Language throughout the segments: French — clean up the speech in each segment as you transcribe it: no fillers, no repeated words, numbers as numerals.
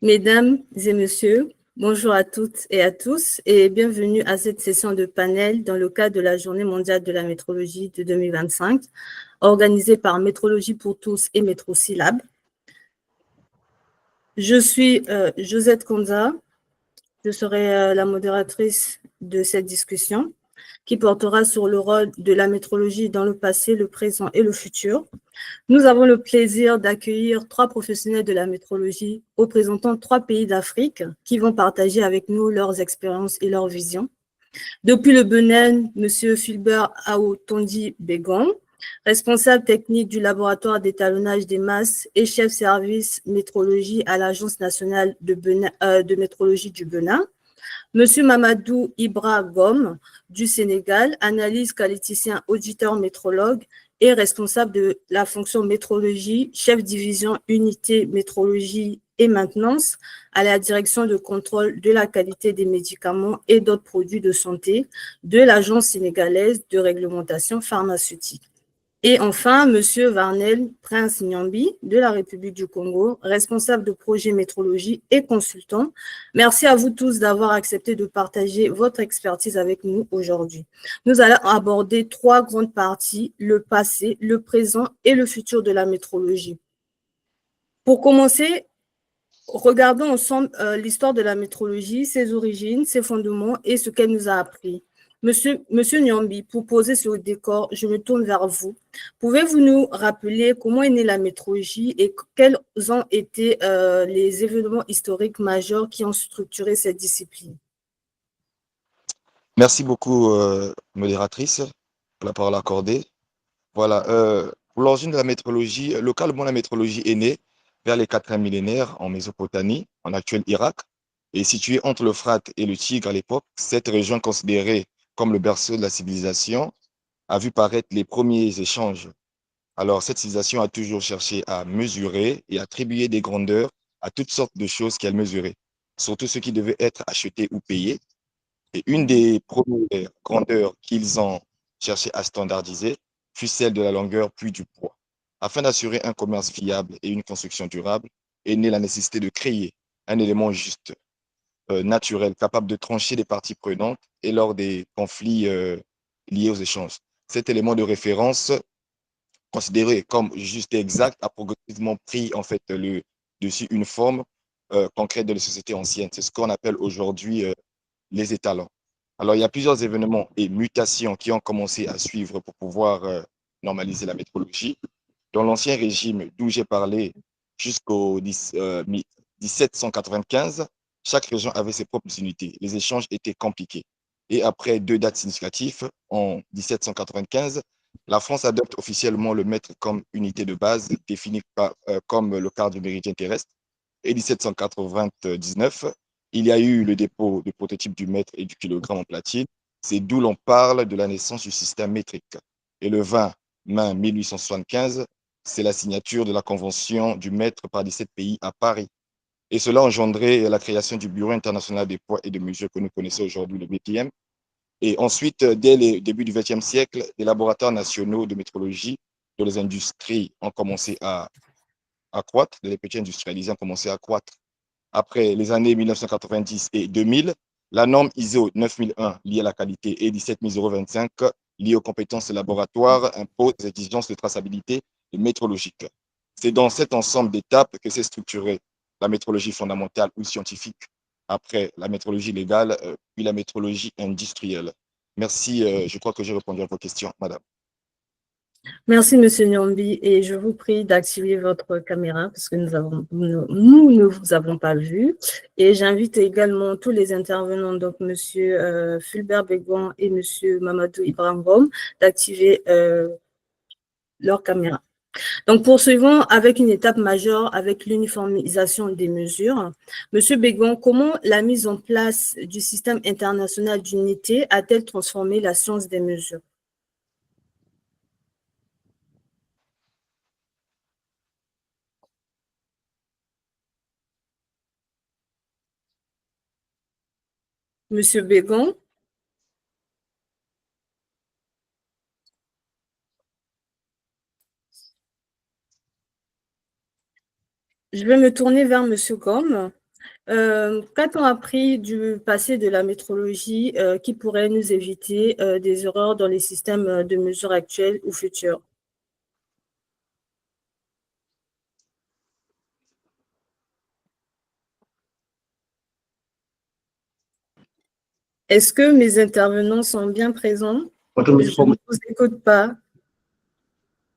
Mesdames et messieurs, bonjour à toutes et à tous et bienvenue à cette session de panel dans le cadre de la Journée mondiale de la métrologie de 2025, organisée par Métrologie pour tous et Métrosyllab. Je suis Josette Konza, je serai la modératrice de cette discussion qui portera sur le rôle de la métrologie dans le passé, le présent et le futur. Nous avons le plaisir d'accueillir 3 professionnels de la métrologie représentant 3 pays d'Afrique qui vont partager avec nous leurs expériences et leurs visions. Depuis le Bénin, M. Fulbert Aotondi Begon, responsable technique du laboratoire d'étalonnage des masses et chef service métrologie à l'Agence nationale de métrologie du Bénin. Monsieur Mamadou Ibra Gom du Sénégal, analyse qualiticien auditeur métrologue et responsable de la fonction métrologie, chef division unité métrologie et maintenance à la direction de contrôle de la qualité des médicaments et d'autres produits de santé de l'Agence sénégalaise de réglementation pharmaceutique. Et enfin, M. Varnel Prince Nyambi de la République du Congo, responsable de projet métrologie et consultant. Merci à vous tous d'avoir accepté de partager votre expertise avec nous aujourd'hui. Nous allons aborder 3 grandes parties, le passé, le présent et le futur de la métrologie. Pour commencer, regardons ensemble l'histoire de la métrologie, ses origines, ses fondements et ce qu'elle nous a appris. Monsieur Nyambi, pour poser ce décor, je me tourne vers vous. Pouvez-vous nous rappeler comment est née la métrologie et quels ont été les événements historiques majeurs qui ont structuré cette discipline? Merci beaucoup, modératrice, pour la parole accordée. Voilà, pour l'origine de la métrologie, localement, la métrologie est née vers les 4e millénaires en Mésopotamie, en actuel Irak, et située entre l'Euphrate et le Tigre à l'époque. Cette région, considérée comme le berceau de la civilisation, a vu paraître les premiers échanges. Alors, cette civilisation a toujours cherché à mesurer et attribuer des grandeurs à toutes sortes de choses qu'elle mesurait, surtout ce qui devait être acheté ou payé. Et une des premières grandeurs qu'ils ont cherché à standardiser fut celle de la longueur puis du poids. Afin d'assurer un commerce fiable et une construction durable, est née la nécessité de créer un élément juste, naturel, capable de trancher les parties prenantes et lors des conflits liés aux échanges. Cet élément de référence, considéré comme juste et exact, a progressivement pris en fait le dessus une forme concrète de la société ancienne. C'est ce qu'on appelle aujourd'hui les étalons. Alors, il y a plusieurs événements et mutations qui ont commencé à suivre pour pouvoir normaliser la métrologie. Dans l'ancien régime d'où j'ai parlé jusqu'au 1795, chaque région avait ses propres unités. Les échanges étaient compliqués. Et après 2 dates significatives, en 1795, la France adopte officiellement le mètre comme unité de base définie comme le quart du méridien terrestre. Et 1799, il y a eu le dépôt de prototypes du mètre et du kilogramme en platine. C'est d'où l'on parle de la naissance du système métrique. Et le 20 mai 1875, c'est la signature de la convention du mètre par 17 pays à Paris. Et cela a engendré la création du Bureau international des poids et des mesures que nous connaissons aujourd'hui, le BPM. Et ensuite, dès le début du XXe siècle, les laboratoires nationaux de métrologie de les industries ont commencé à croître, les petits industrialisés ont commencé à croître. Après les années 1990 et 2000, la norme ISO 9001 liée à la qualité et 17025 liée aux compétences laboratoires impose des exigences de traçabilité et métrologique. C'est dans cet ensemble d'étapes que s'est structurée la métrologie fondamentale ou scientifique, après la métrologie légale, puis la métrologie industrielle. Merci, je crois que j'ai répondu à vos questions, madame. Merci, Monsieur Nyambi, et je vous prie d'activer votre caméra parce que nous ne vous avons pas vu. Et j'invite également tous les intervenants, donc Monsieur Fulbert Begon et Monsieur Mamadou Ibrahim Gom, d'activer leur caméra. Donc, poursuivons avec une étape majeure, avec l'uniformisation des mesures. Monsieur Begon, comment la mise en place du système international d'unité a-t-elle transformé la science des mesures? Monsieur Begon? Je vais me tourner vers Monsieur Gom. Qu'a-t-on appris du passé de la métrologie qui pourrait nous éviter des erreurs dans les systèmes de mesure actuels ou futurs? Est-ce que mes intervenants sont bien présents? Je ne vous écoute pas.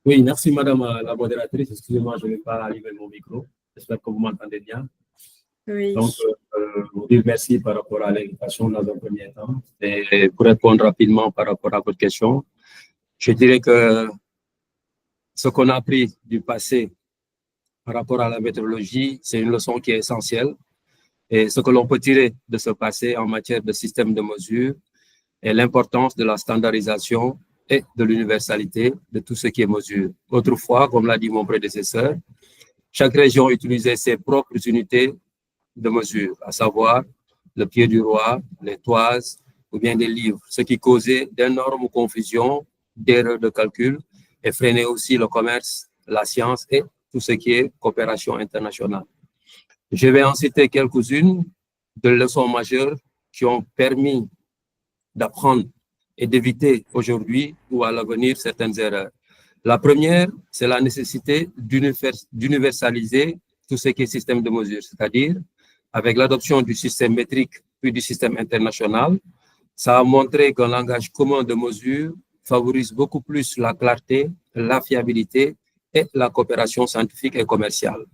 Oui, merci Madame la modératrice. Excusez-moi, je n'ai pas allumé mon micro. J'espère que vous m'entendez bien. Oui. Donc, vous dire merci par rapport à l'invitation dans un premier temps. Et pour répondre rapidement par rapport à votre question, je dirais que ce qu'on a appris du passé par rapport à la météorologie, c'est une leçon qui est essentielle. Et ce que l'on peut tirer de ce passé en matière de système de mesure est l'importance de la standardisation et de l'universalité de tout ce qui est mesure. Autrefois, comme l'a dit mon prédécesseur, chaque région utilisait ses propres unités de mesure, à savoir le pied du roi, les toises ou bien des livres, ce qui causait d'énormes confusions, d'erreurs de calcul et freinait aussi le commerce, la science et tout ce qui est coopération internationale. Je vais en citer quelques-unes de leçons majeures qui ont permis d'apprendre et d'éviter aujourd'hui ou à l'avenir certaines erreurs. La première, c'est la nécessité d'universaliser tout ce qui est système de mesure, c'est-à-dire avec l'adoption du système métrique puis du système international, ça a montré qu'un langage commun de mesure favorise beaucoup plus la clarté, la fiabilité et la coopération scientifique et commerciale.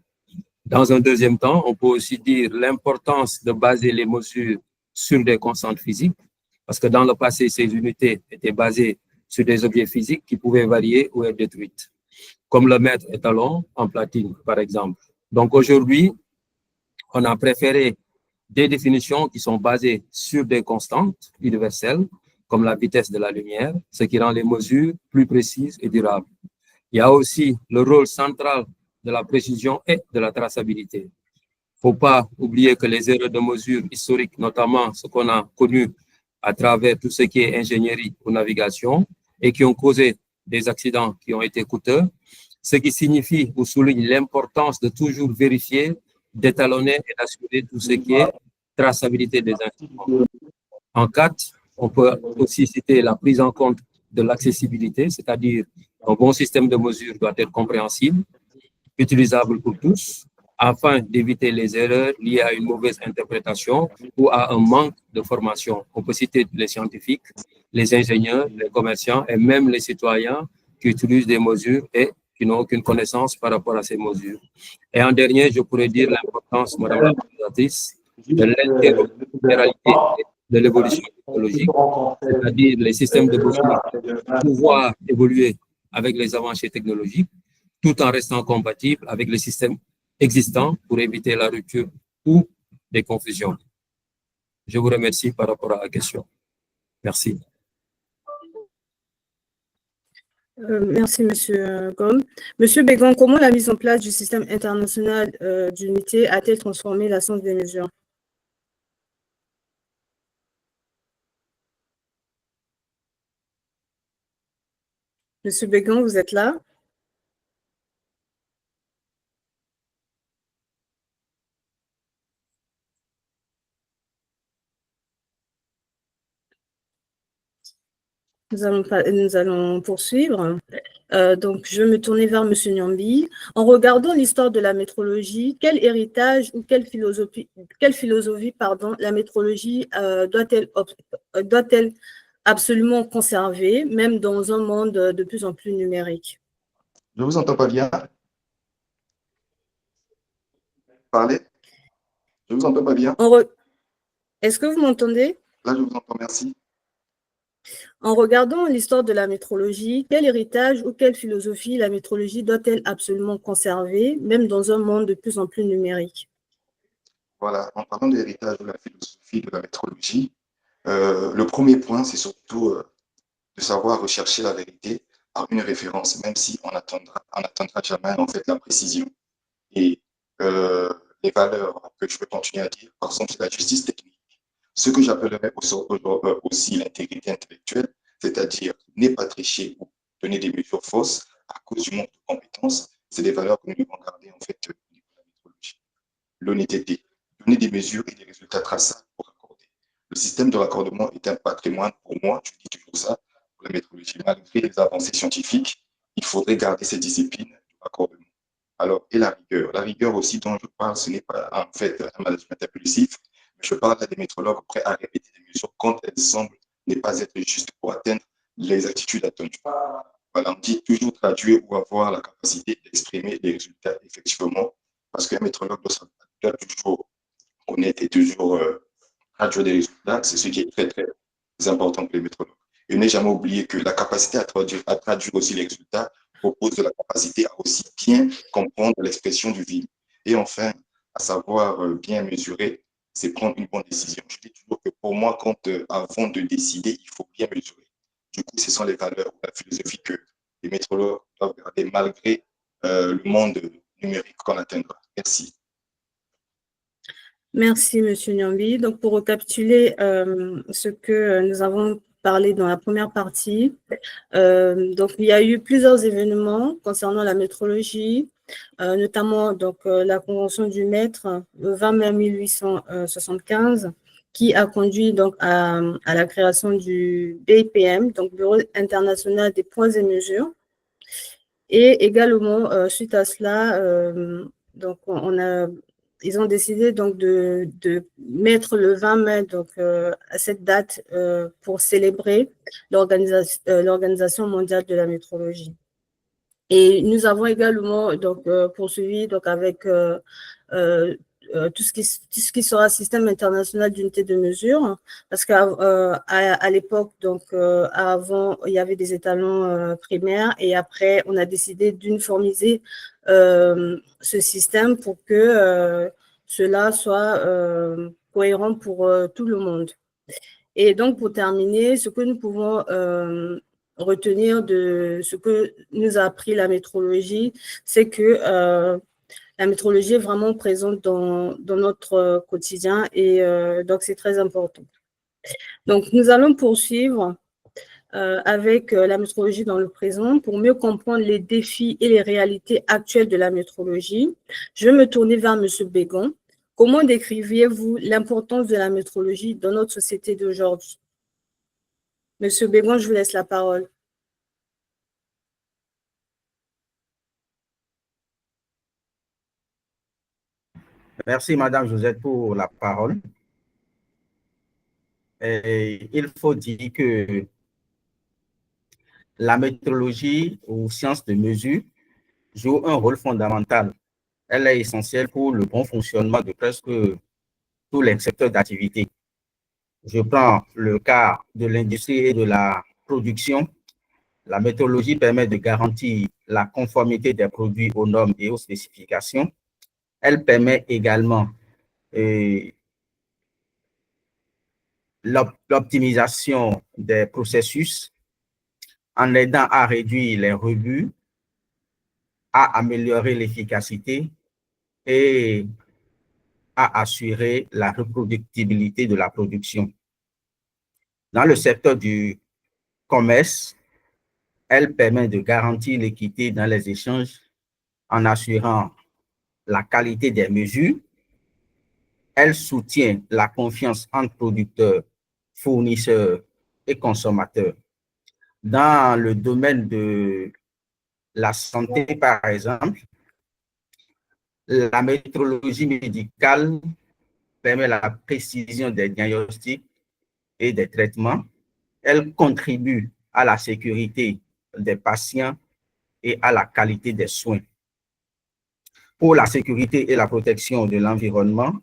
Dans un deuxième temps, on peut aussi dire l'importance de baser les mesures sur des constantes physiques, parce que dans le passé, ces unités étaient basées sur des objets physiques qui pouvaient varier ou être détruites, comme le mètre étalon en platine, par exemple. Donc aujourd'hui, on a préféré des définitions qui sont basées sur des constantes universelles, comme la vitesse de la lumière, ce qui rend les mesures plus précises et durables. Il y a aussi le rôle central de la précision et de la traçabilité. Il ne faut pas oublier que les erreurs de mesure historiques, notamment ce qu'on a connu à travers tout ce qui est ingénierie ou navigation, et qui ont causé des accidents qui ont été coûteux, ce qui signifie ou souligne l'importance de toujours vérifier, d'étalonner et d'assurer tout ce qui est traçabilité des instruments. En 4, on peut aussi citer la prise en compte de l'accessibilité, c'est-à-dire un bon système de mesure doit être compréhensible, utilisable pour tous, afin d'éviter les erreurs liées à une mauvaise interprétation ou à un manque de formation. On peut citer les scientifiques, les ingénieurs, les commerçants et même les citoyens qui utilisent des mesures et qui n'ont aucune connaissance par rapport à ces mesures. Et en dernier, je pourrais dire l'importance, Madame la Présidente, de l'interopérabilité de l'évolution technologique, c'est-à-dire les systèmes de mesure pouvoir évoluer avec les avancées technologiques, tout en restant compatible avec les systèmes existants pour éviter la rupture ou des confusions. Je vous remercie par rapport à la question. Merci. Merci, Monsieur Gomme. Monsieur Bégon, comment la mise en place du système international d'unité a-t-elle transformé la science des mesures? Monsieur Bégon, vous êtes là? Nous allons poursuivre. Donc, je vais me tourner vers Monsieur Nyambi. En regardant l'histoire de la métrologie, quel héritage ou quelle philosophie la métrologie doit-elle absolument conserver, même dans un monde de plus en plus numérique? Je ne vous entends pas bien. Parlez. Je ne vous entends pas bien. Est-ce que vous m'entendez? Là, je vous entends, merci. En regardant l'histoire de la métrologie, quel héritage ou quelle philosophie la métrologie doit-elle absolument conserver, même dans un monde de plus en plus numérique? Voilà, en parlant de l'héritage de la philosophie de la métrologie, le premier point, c'est surtout de savoir rechercher la vérité par une référence, même si on n'atteindra jamais en fait la précision. Et les valeurs que je peux continuer à dire, par exemple, c'est la justice technique. Ce que j'appellerais aussi l'intégrité intellectuelle, c'est-à-dire ne pas tricher ou donner des mesures fausses à cause du manque de compétences, c'est des valeurs que nous devons garder en fait au niveau de la métrologie. L'honnêteté, donner des mesures et des résultats traçables pour accorder. Le système de raccordement est un patrimoine pour moi, je dis toujours ça, pour la métrologie. Malgré les avancées scientifiques, il faudrait garder cette discipline du raccordement. Alors, et la rigueur. La rigueur aussi dont je parle, ce n'est pas en fait un management impulsif, mais je parle à des métrologues prêts à répéter des mesures quand elles semblent ne pas être justes pour atteindre les attitudes attendues. Voilà, on dit toujours traduire ou avoir la capacité d'exprimer les résultats effectivement, parce qu'un métrologue doit toujours connaître et toujours traduire des résultats. C'est ce qui est très, très important pour les métrologues. Et ne jamais oublier que la capacité à traduire aussi les résultats propose de la capacité à aussi bien comprendre l'expression du vide. Et enfin, à savoir bien mesurer, c'est prendre une bonne décision. Je dis toujours que pour moi, avant de décider, il faut bien mesurer. Du coup, ce sont les valeurs ou la philosophie que les métrologues doivent garder malgré le monde numérique qu'on atteindra. Merci. Merci, Monsieur Nyambi. Donc, pour récapituler ce que nous avons parlé dans la première partie, donc il y a eu plusieurs événements concernant la métrologie, notamment donc la convention du maître le 20 mai 1875, qui a conduit donc à la création du BIPM, donc Bureau international des points et mesures. Et également, suite à cela, donc ils ont décidé donc de mettre le 20 mai donc à cette date pour célébrer l'Organisation mondiale de la métrologie. Et nous avons également donc poursuivi donc avec tout ce qui sera système international d'unité de mesure, parce qu'à l'époque, donc avant, il y avait des étalons primaires et après, on a décidé d'uniformiser ce système pour que cela soit cohérent pour tout le monde. Et donc, pour terminer, ce que nous pouvons retenir de ce que nous a appris la métrologie, c'est que la métrologie est vraiment présente dans notre quotidien et donc c'est très important. Donc, nous allons poursuivre avec la métrologie dans le présent pour mieux comprendre les défis et les réalités actuelles de la métrologie. Je vais me tourner vers M. Bégon. Comment décriviez-vous l'importance de la métrologie dans notre société d'aujourd'hui? Monsieur Bégon, je vous laisse la parole. Merci, Madame Josette, pour la parole. Et il faut dire que la métrologie ou science de mesure joue un rôle fondamental. Elle est essentielle pour le bon fonctionnement de presque tous les secteurs d'activité. Je prends le cas de l'industrie et de la production. La métrologie permet de garantir la conformité des produits aux normes et aux spécifications. Elle permet également l'optimisation des processus en aidant à réduire les rebuts, à améliorer l'efficacité et à assurer la reproductibilité de la production. Dans le secteur du commerce, elle permet de garantir l'équité dans les échanges en assurant la qualité des mesures. Elle soutient la confiance entre producteurs, fournisseurs et consommateurs. Dans le domaine de la santé, par exemple, la métrologie médicale permet la précision des diagnostics et des traitements. Elle contribue à la sécurité des patients et à la qualité des soins. Pour la sécurité et la protection de l'environnement,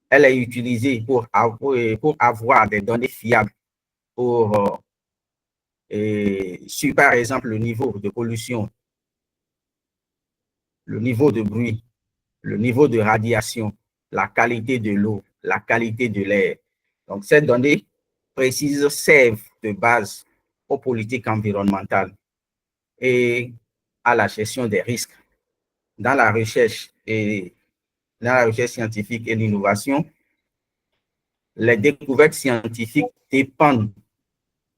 elle est utilisée pour avoir des données fiables sur, par exemple, le niveau de pollution, le niveau de bruit, le niveau de radiation, la qualité de l'eau, la qualité de l'air. Donc, ces données précises servent de base aux politiques environnementales et à la gestion des risques. Dans la recherche scientifique et l'innovation, les découvertes scientifiques dépendent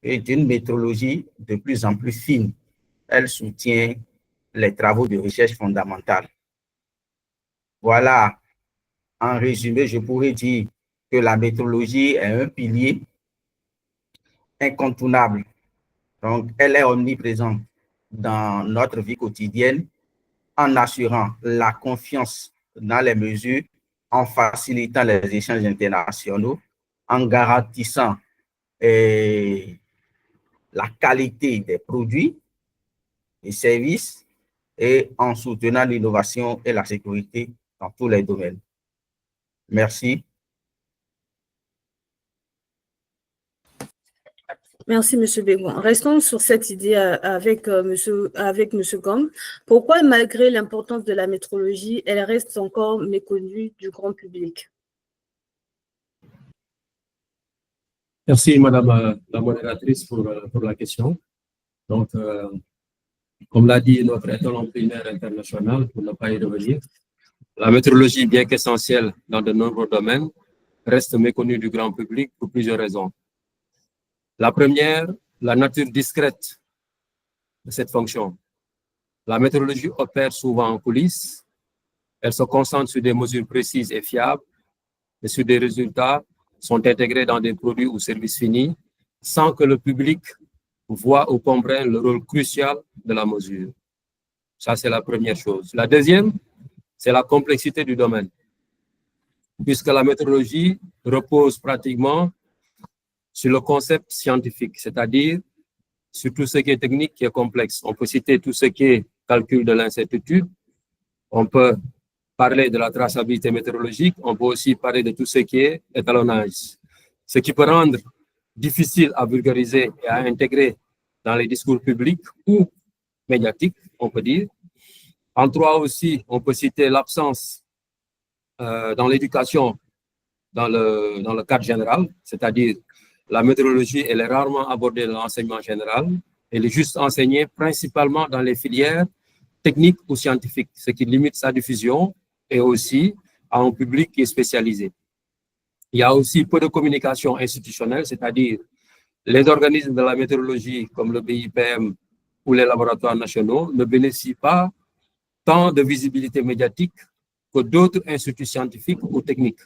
d'une métrologie de plus en plus fine. Elle soutient les travaux de recherche fondamentale. Voilà En résumé, je pourrais dire que la métrologie est un pilier incontournable. Donc, elle est omniprésente dans notre vie quotidienne en assurant la confiance dans les mesures, en facilitant les échanges internationaux, en garantissant la qualité des produits et services et en soutenant l'innovation et la sécurité dans tous les domaines. Merci. Merci, M. Bégon. Restons sur cette idée avec M. Gom. Pourquoi, malgré l'importance de la métrologie, elle reste encore méconnue du grand public? Merci, Madame la modératrice, pour la question. Donc, comme l'a dit notre étalon primaire international, pour ne pas y revenir, la métrologie, bien qu'essentielle dans de nombreux domaines, reste méconnue du grand public pour plusieurs raisons. La première, la nature discrète de cette fonction. La métrologie opère souvent en coulisses. Elle se concentre sur des mesures précises et fiables et sur des résultats sont intégrés dans des produits ou services finis sans que le public voit ou comprenne le rôle crucial de la mesure. Ça, c'est la première chose. La deuxième, c'est la complexité du domaine, puisque la métrologie repose pratiquement sur le concept scientifique, c'est-à-dire sur tout ce qui est technique qui est complexe. On peut citer tout ce qui est calcul de l'incertitude, on peut parler de la traçabilité météorologique, on peut aussi parler de tout ce qui est étalonnage, ce qui peut rendre difficile à vulgariser et à intégrer dans les discours publics ou médiatiques, on peut dire. En trois aussi, on peut citer l'absence dans l'éducation dans le cadre général, c'est-à-dire la météorologie, elle est rarement abordée dans l'enseignement général, elle est juste enseignée principalement dans les filières techniques ou scientifiques, ce qui limite sa diffusion et aussi à un public qui est spécialisé. Il y a aussi peu de communication institutionnelle, c'est-à-dire les organismes de la météorologie comme le BIPM ou les laboratoires nationaux ne bénéficient pas tant de visibilité médiatique que d'autres instituts scientifiques ou techniques.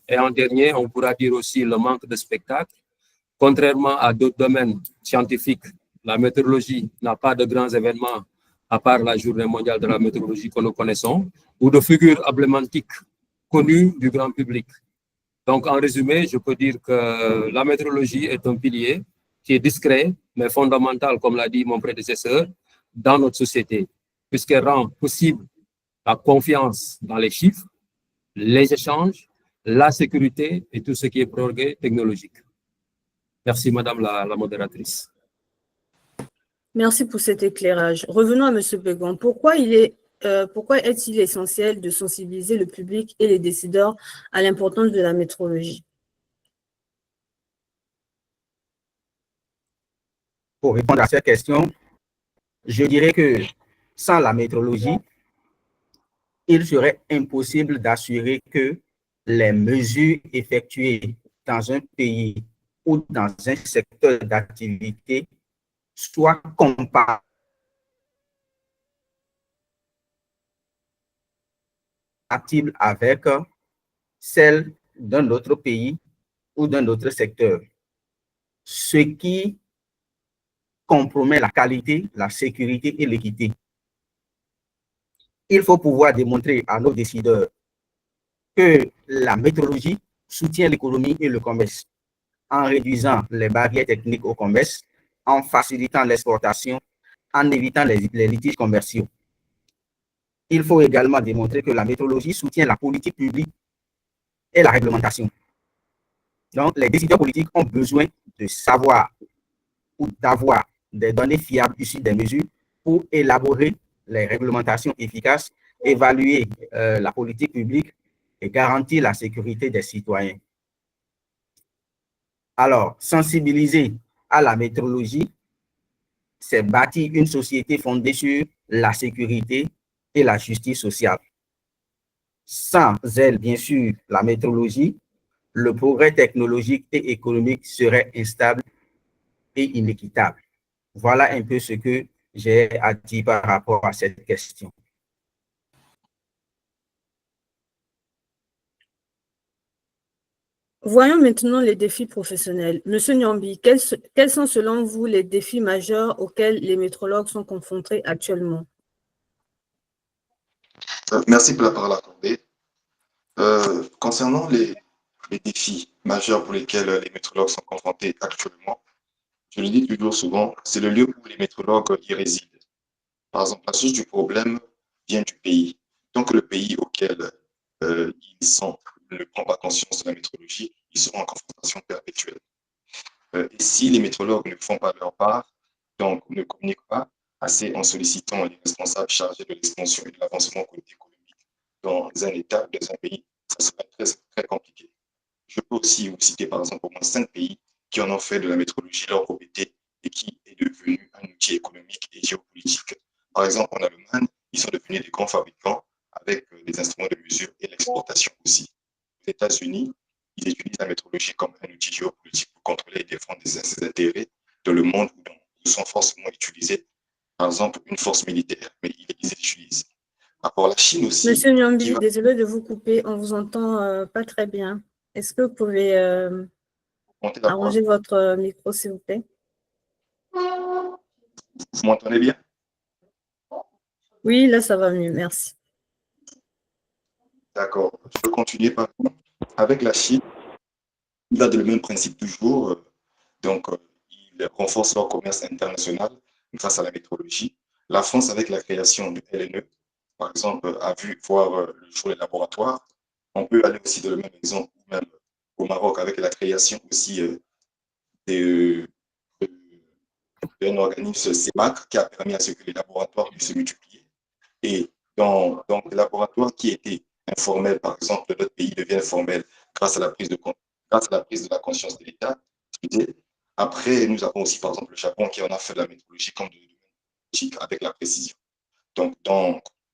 Et en dernier, on pourra dire aussi le manque de spectacle. Contrairement à d'autres domaines scientifiques, la météorologie n'a pas de grands événements à part la Journée mondiale de la météorologie que nous connaissons ou de figures emblématiques connues du grand public. Donc, en résumé, je peux dire que la météorologie est un pilier qui est discret, mais fondamental, comme l'a dit mon prédécesseur, dans notre société, puisqu'elle rend possible la confiance dans les chiffres, les échanges, la sécurité et tout ce qui est progrès technologique. Merci, Madame la modératrice. Merci pour cet éclairage. Revenons à M. Bégon. Pourquoi est-il essentiel de sensibiliser le public et les décideurs à l'importance de la métrologie? Pour répondre à cette question, je dirais que sans la métrologie, il serait impossible d'assurer que les mesures effectuées dans un pays ou dans un secteur d'activité soient comparables avec celles d'un autre pays ou d'un autre secteur, ce qui compromet la qualité, la sécurité et l'équité. Il faut pouvoir démontrer à nos décideurs que la métrologie soutient l'économie et le commerce en réduisant les barrières techniques au commerce, en facilitant l'exportation, en évitant les litiges commerciaux. Il faut également démontrer que la métrologie soutient la politique publique et la réglementation. Donc, les décideurs politiques ont besoin de savoir ou d'avoir des données fiables issues des mesures pour élaborer les réglementations efficaces, évaluer la politique publique et garantir la sécurité des citoyens. Alors, sensibiliser à la métrologie, c'est bâtir une société fondée sur la sécurité et la justice sociale. Sans elle, bien sûr, la métrologie, le progrès technologique et économique serait instable et inéquitable. Voilà un peu ce que j'ai à dire par rapport à cette question. Voyons maintenant les défis professionnels. Monsieur Nyambi, quels sont selon vous les défis majeurs auxquels les métrologues sont confrontés actuellement? Merci pour la parole accordée. Concernant les défis majeurs pour lesquels les métrologues sont confrontés actuellement, je le dis toujours souvent, c'est le lieu où les métrologues y résident. Par exemple, la source du problème vient du pays. Tant que le pays auquel ils sont ne prend pas conscience de la métrologie, ils seront en confrontation perpétuelle. Et si les métrologues ne font pas leur part, donc ne communiquent pas assez en sollicitant les responsables chargés de l'expansion et de l'avancement économique dans un État, dans un pays, ça sera très, très compliqué. Je peux aussi vous citer par exemple au moins 5 pays qui en ont fait de la métrologie leur propriété et qui est devenu un outil économique et géopolitique. Par exemple, en Allemagne, ils sont devenus des grands fabricants avec des instruments de mesure et l'exportation aussi. Aux États-Unis, ils utilisent la métrologie comme un outil géopolitique pour contrôler et défendre ses intérêts dans le monde où sont forcément utilisés, par exemple, une force militaire, mais ils les utilisent. Par rapport à la Chine aussi. Monsieur Nyambi, désolé de vous couper, on ne vous entend pas très bien. Est-ce que vous pouvez arranger votre micro, s'il vous plaît? Vous m'entendez bien? Oui, là, ça va mieux, merci. D'accord. Je peux continuer par avec la Chine. Il va de le même principe toujours. Donc, ils renforcent leur commerce international grâce à la métrologie. La France, avec la création du LNE, par exemple, a vu voir le jour les laboratoires. On peut aller aussi de le même exemple, même au Maroc, avec la création aussi d'un organisme CEMAC qui a permis à ce que les laboratoires puissent se multiplier. Et donc, les laboratoires qui étaient informels, par exemple, de notre pays deviennent formels grâce à la prise de la conscience de l'État. Après, nous avons aussi, par exemple, le Japon qui en a fait de la métrologie comme de avec la précision. Donc,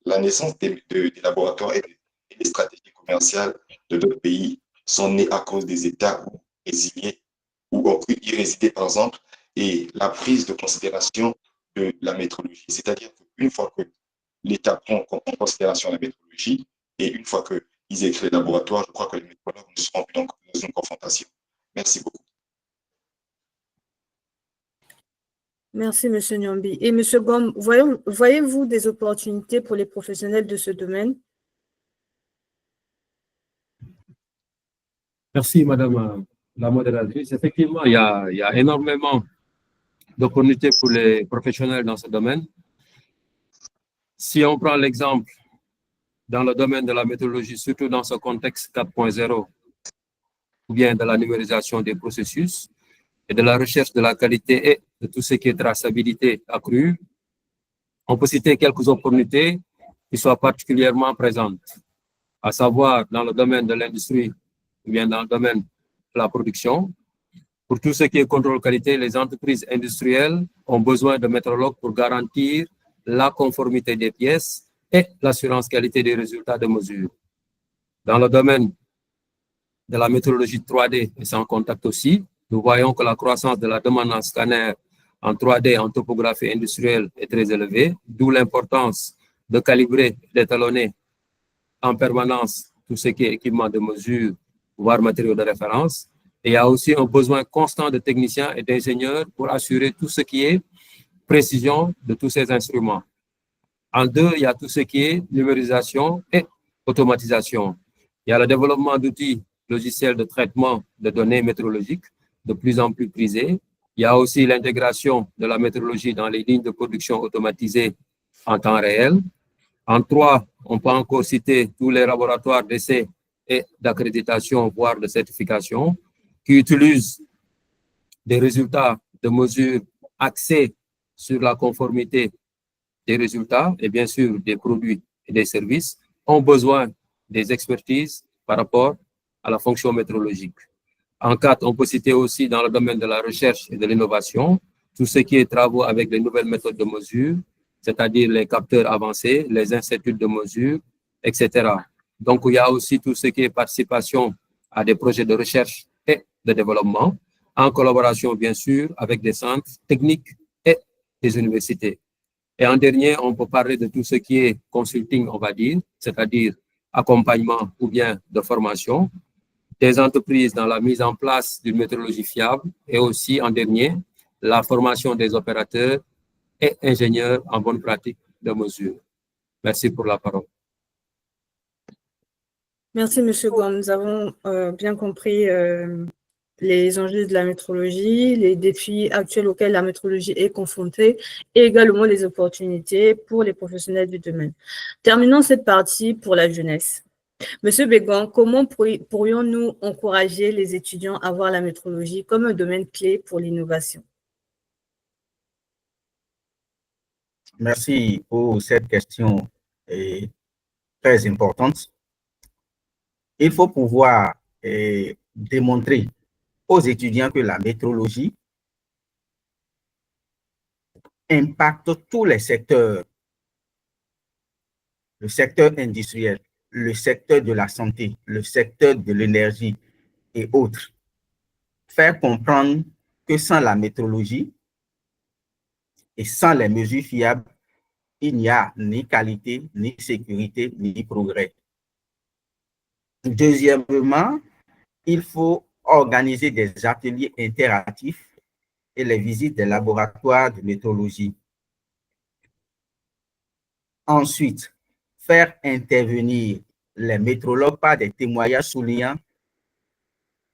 la naissance des laboratoires et des stratégies commerciales de d'autres pays sont nées à cause des États où ont pu y résider, par exemple, et la prise de considération de la métrologie. C'est-à-dire qu'une fois que l'État prend en considération la métrologie, et une fois qu'ils écrivent les laboratoires, je crois que les métrologues ne seront plus dans une confrontation. Merci beaucoup. Merci, M. Nyambi. Et M. Gom, voyez-vous des opportunités pour les professionnels de ce domaine? Merci, Madame la modératrice. Effectivement, il y a énormément d'opportunités pour les professionnels dans ce domaine. Si on prend l'exemple dans le domaine de la méthodologie, surtout dans ce contexte 4.0, ou bien de la numérisation des processus et de la recherche de la qualité et de tout ce qui est traçabilité accrue, on peut citer quelques opportunités qui soient particulièrement présentes, à savoir dans le domaine de l'industrie ou bien dans le domaine de la production. Pour tout ce qui est contrôle qualité, les entreprises industrielles ont besoin de métrologues pour garantir la conformité des pièces et l'assurance qualité des résultats de mesure. Dans le domaine de la métrologie 3D et sans contact aussi, nous voyons que la croissance de la demande en scanner en 3D en topographie industrielle est très élevée, d'où l'importance de calibrer, d'étalonner en permanence tout ce qui est équipement de mesure, voire matériaux de référence. Et il y a aussi un besoin constant de techniciens et d'ingénieurs pour assurer tout ce qui est précision de tous ces instruments. En deux, il y a tout ce qui est numérisation et automatisation. Il y a le développement d'outils logiciels de traitement de données météorologiques de plus en plus prisés. Il y a aussi l'intégration de la météorologie dans les lignes de production automatisées en temps réel. En trois, on peut encore citer tous les laboratoires d'essai et d'accréditation, voire de certification, qui utilisent des résultats de mesure axés sur la conformité des résultats et bien sûr des produits et des services, ont besoin des expertises par rapport à la fonction météorologique. En quatre, on peut citer aussi dans le domaine de la recherche et de l'innovation, tout ce qui est travaux avec les nouvelles méthodes de mesure, c'est-à-dire les capteurs avancés, les instituts de mesure, etc. Donc, il y a aussi tout ce qui est participation à des projets de recherche et de développement, en collaboration, bien sûr, avec des centres techniques et des universités. Et en dernier, on peut parler de tout ce qui est consulting, on va dire, c'est-à-dire accompagnement ou bien de formation des entreprises dans la mise en place d'une méthodologie fiable et aussi, en dernier, la formation des opérateurs et ingénieurs en bonne pratique de mesure. Merci pour la parole. Merci, M. Gouin. Nous avons bien compris les enjeux de la métrologie, les défis actuels auxquels la métrologie est confrontée et également les opportunités pour les professionnels du domaine. Terminons cette partie pour la jeunesse. Monsieur Bégon, comment pourrions-nous encourager les étudiants à voir la métrologie comme un domaine clé pour l'innovation? Merci pour cette question très importante. Il faut pouvoir démontrer aux étudiants que la métrologie impacte tous les secteurs, le secteur industriel, le secteur de la santé, le secteur de l'énergie et autres. Faire comprendre que sans la métrologie et sans les mesures fiables, il n'y a ni qualité, ni sécurité, ni progrès. Deuxièmement, il faut organiser des ateliers interactifs et les visites des laboratoires de métrologie. Ensuite, faire intervenir les métrologues par des témoignages soulignant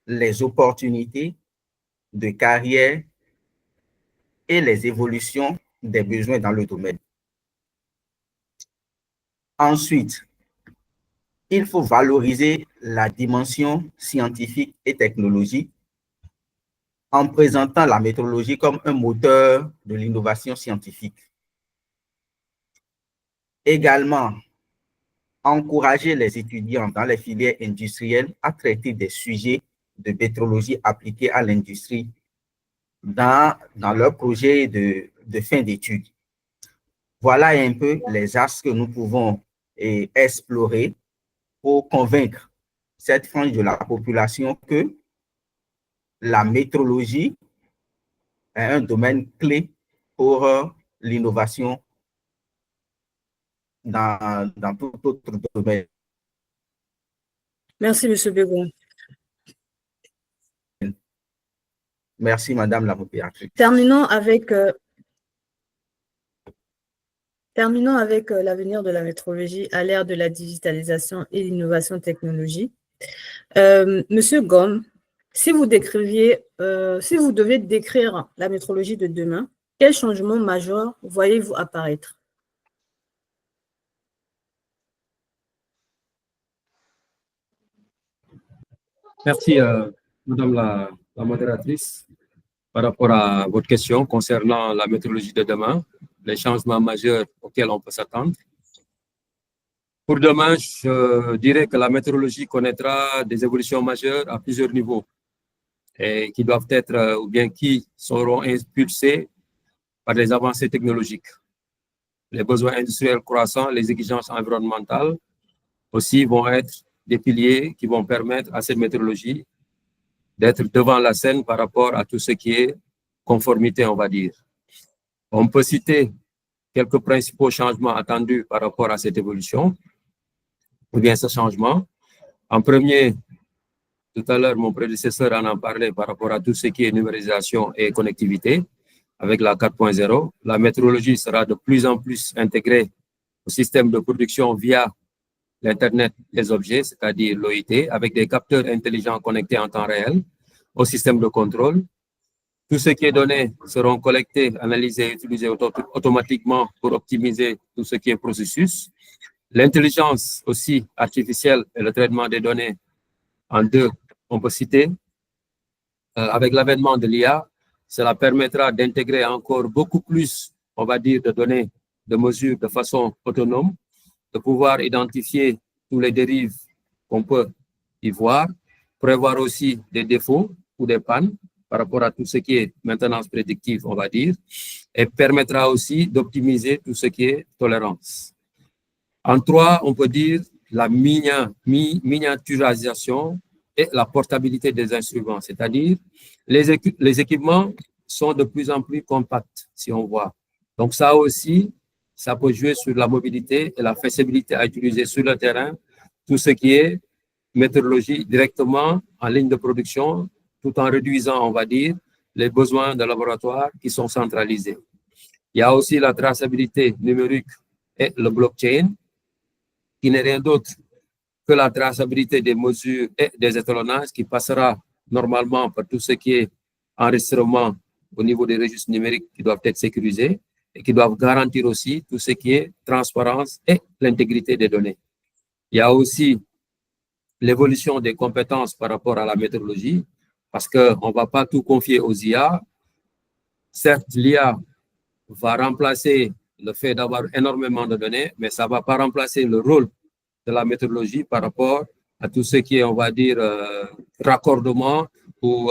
les opportunités de carrière et les évolutions des besoins dans le domaine. Ensuite, il faut valoriser la dimension scientifique et technologique en présentant la métrologie comme un moteur de l'innovation scientifique. Également, encourager les étudiants dans les filières industrielles à traiter des sujets de métrologie appliqués à l'industrie dans leur projet de fin d'études. Voilà un peu les axes que nous pouvons explorer pour convaincre cette frange de la population que la métrologie est un domaine clé pour l'innovation dans tout autre domaine. Merci, M. Bégon. Merci, Madame la modératrice. Terminons avec l'avenir de la métrologie à l'ère de la digitalisation et l'innovation technologique. Monsieur Gom, si vous deviez décrire la métrologie de demain, quels changements majeurs voyez-vous apparaître? Merci, Madame la modératrice, par rapport à votre question concernant la méthodologie de demain, les changements majeurs auxquels on peut s'attendre. Pour demain, je dirais que la méthodologie connaîtra des évolutions majeures à plusieurs niveaux et qui doivent être, ou bien qui seront impulsées par les avancées technologiques. Les besoins industriels croissants, les exigences environnementales aussi vont être des piliers qui vont permettre à cette méthodologie d'être devant la scène par rapport à tout ce qui est conformité, on va dire. On peut citer quelques principaux changements attendus par rapport à cette évolution, ou bien ce changement. En premier, tout à l'heure, mon prédécesseur en a parlé par rapport à tout ce qui est numérisation et connectivité. Avec la 4.0, la métrologie sera de plus en plus intégrée au système de production via l'Internet des objets, c'est-à-dire l'OIT, avec des capteurs intelligents connectés en temps réel au système de contrôle. Tout ce qui est donné seront collectés, analysés et utilisés automatiquement pour optimiser tout ce qui est processus. L'intelligence aussi artificielle et le traitement des données en deux, on peut citer. Avec l'avènement de l'IA, cela permettra d'intégrer encore beaucoup plus, on va dire, de données, de mesures de façon autonome, de pouvoir identifier tous les dérives qu'on peut y voir, prévoir aussi des défauts ou des pannes par rapport à tout ce qui est maintenance prédictive, on va dire, et permettra aussi d'optimiser tout ce qui est tolérance. En trois, on peut dire la miniaturisation et la portabilité des instruments, c'est-à-dire les équipements sont de plus en plus compacts, si on voit. Donc ça aussi, ça peut jouer sur la mobilité et la faisabilité à utiliser sur le terrain tout ce qui est météorologie directement en ligne de production, tout en réduisant, on va dire, les besoins de laboratoire qui sont centralisés. Il y a aussi la traçabilité numérique et le blockchain, qui n'est rien d'autre que la traçabilité des mesures et des étalonnages qui passera normalement par tout ce qui est enregistrement au niveau des registres numériques qui doivent être sécurisés et qui doivent garantir aussi tout ce qui est transparence et l'intégrité des données. Il y a aussi l'évolution des compétences par rapport à la météorologie, parce qu'on ne va pas tout confier aux IA. Certes, l'IA va remplacer le fait d'avoir énormément de données, mais ça ne va pas remplacer le rôle de la météorologie par rapport à tout ce qui est, on va dire, raccordement ou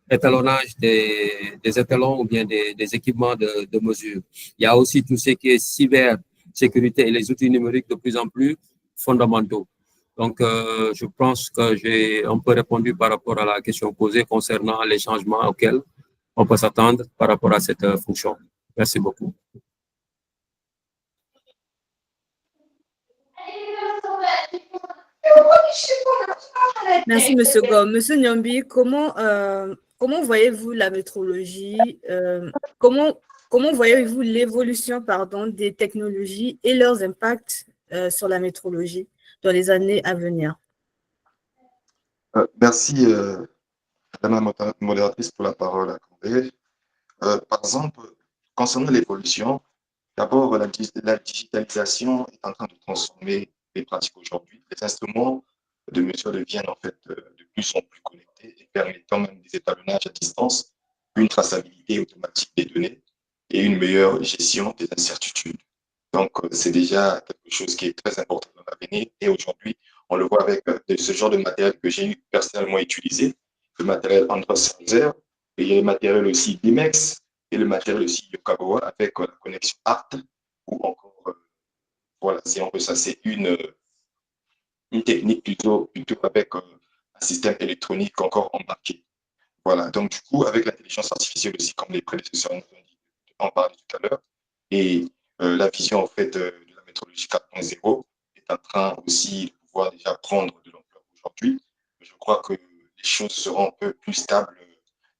étalonnage des étalons ou bien des équipements de mesure. Il y a aussi tout ce qui est cybersécurité et les outils numériques de plus en plus fondamentaux. Donc, je pense que j'ai un peu répondu par rapport à la question posée concernant les changements auxquels on peut s'attendre par rapport à cette fonction. Merci beaucoup. Merci, M. Gom. M. Nyambi, comment voyez-vous la métrologie, comment voyez-vous l'évolution des technologies et leurs impacts sur la métrologie dans les années à venir? Merci, Madame la modératrice, pour la parole accordée. Par exemple, concernant l'évolution, d'abord, la digitalisation est en train de transformer les pratiques aujourd'hui. Les instruments de mesure deviennent en fait de plus en plus connectés et permettant même des étalonnages à distance, une traçabilité automatique des données et une meilleure gestion des incertitudes. Donc, c'est déjà quelque chose qui est très important dans l'avenir. Et aujourd'hui, on le voit avec ce genre de matériel que j'ai personnellement utilisé, le matériel Andros Razer, et il y a le matériel aussi Bimex, et le matériel aussi Yokawa avec la connexion ART, ou encore, voilà, si on veut, ça c'est une technique plutôt avec un système électronique encore embarqué. Voilà, donc du coup, avec l'intelligence artificielle aussi, comme les prédécesseurs en parlaient tout à l'heure, et la vision en fait de la métrologie 4.0 est en train aussi de pouvoir déjà prendre de l'ampleur aujourd'hui. Je crois que les choses seront un peu plus stables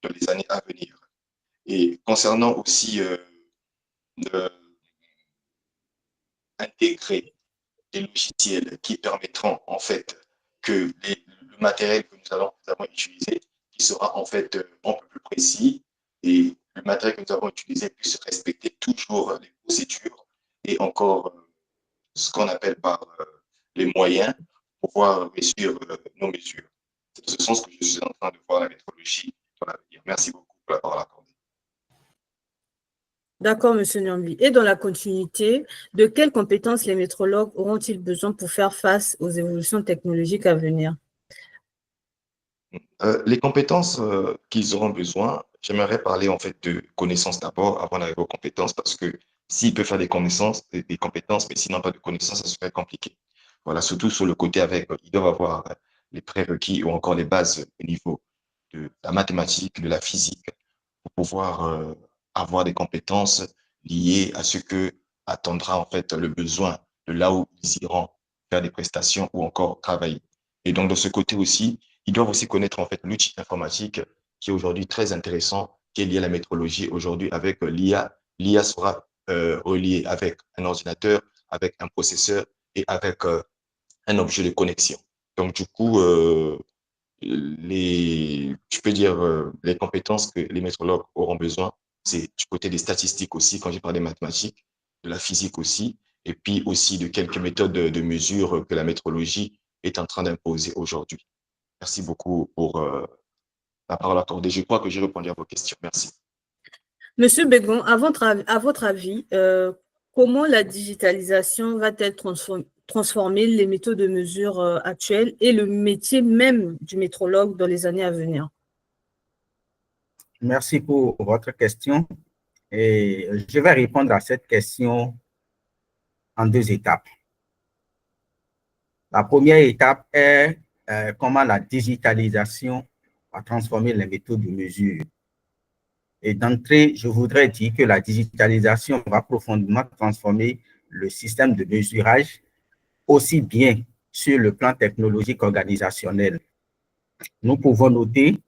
dans les années à venir. Et concernant aussi intégrer des logiciels qui permettront en fait que le matériel que nous avons utilisé qui sera en fait un peu plus précis et le matériel que nous avons utilisé puisse respecter toujours les procédures et encore ce qu'on appelle par les moyens pour pouvoir réussir nos mesures. C'est dans ce sens que je suis en train de voir la métrologie dans l'avenir. Merci beaucoup pour la parole accordée. D'accord, M. Nyambi. Et dans la continuité, de quelles compétences les métrologues auront-ils besoin pour faire face aux évolutions technologiques à venir? Les compétences qu'ils auront besoin, j'aimerais parler en fait de connaissances d'abord avant d'arriver aux compétences parce que s'ils peuvent faire des connaissances, des compétences, mais s'ils n'ont pas de connaissances, ça serait compliqué. Voilà, surtout sur le côté avec, ils doivent avoir les prérequis ou encore les bases au niveau de la mathématique, de la physique, pour pouvoir avoir des compétences liées à ce que attendra en fait le besoin de là où ils iront faire des prestations ou encore travailler. Et donc de ce côté aussi, ils doivent aussi connaître en fait l'outil informatique qui est aujourd'hui très intéressant, qui est lié à la métrologie aujourd'hui avec l'IA. L'IA sera reliée avec un ordinateur, avec un processeur et avec un objet de connexion. Donc du coup, je peux dire, les compétences que les métrologues auront besoin, c'est du côté des statistiques aussi, quand j'ai parlé des mathématiques, de la physique aussi, et puis aussi de quelques méthodes de mesure que la métrologie est en train d'imposer aujourd'hui. Merci beaucoup pour la parole accordée. Je crois que j'ai répondu à vos questions. Merci. Monsieur Begon, à votre avis, comment la digitalisation va-t-elle transformer les méthodes de mesure actuelles et le métier même du métrologue dans les années à venir? Merci pour votre question. Et je vais répondre à cette question en deux étapes. La première étape est comment la digitalisation va transformer les méthodes de mesure. Et d'entrée, je voudrais dire que la digitalisation va profondément transformer le système de mesurage, aussi bien sur le plan technologique organisationnel. Nous pouvons noter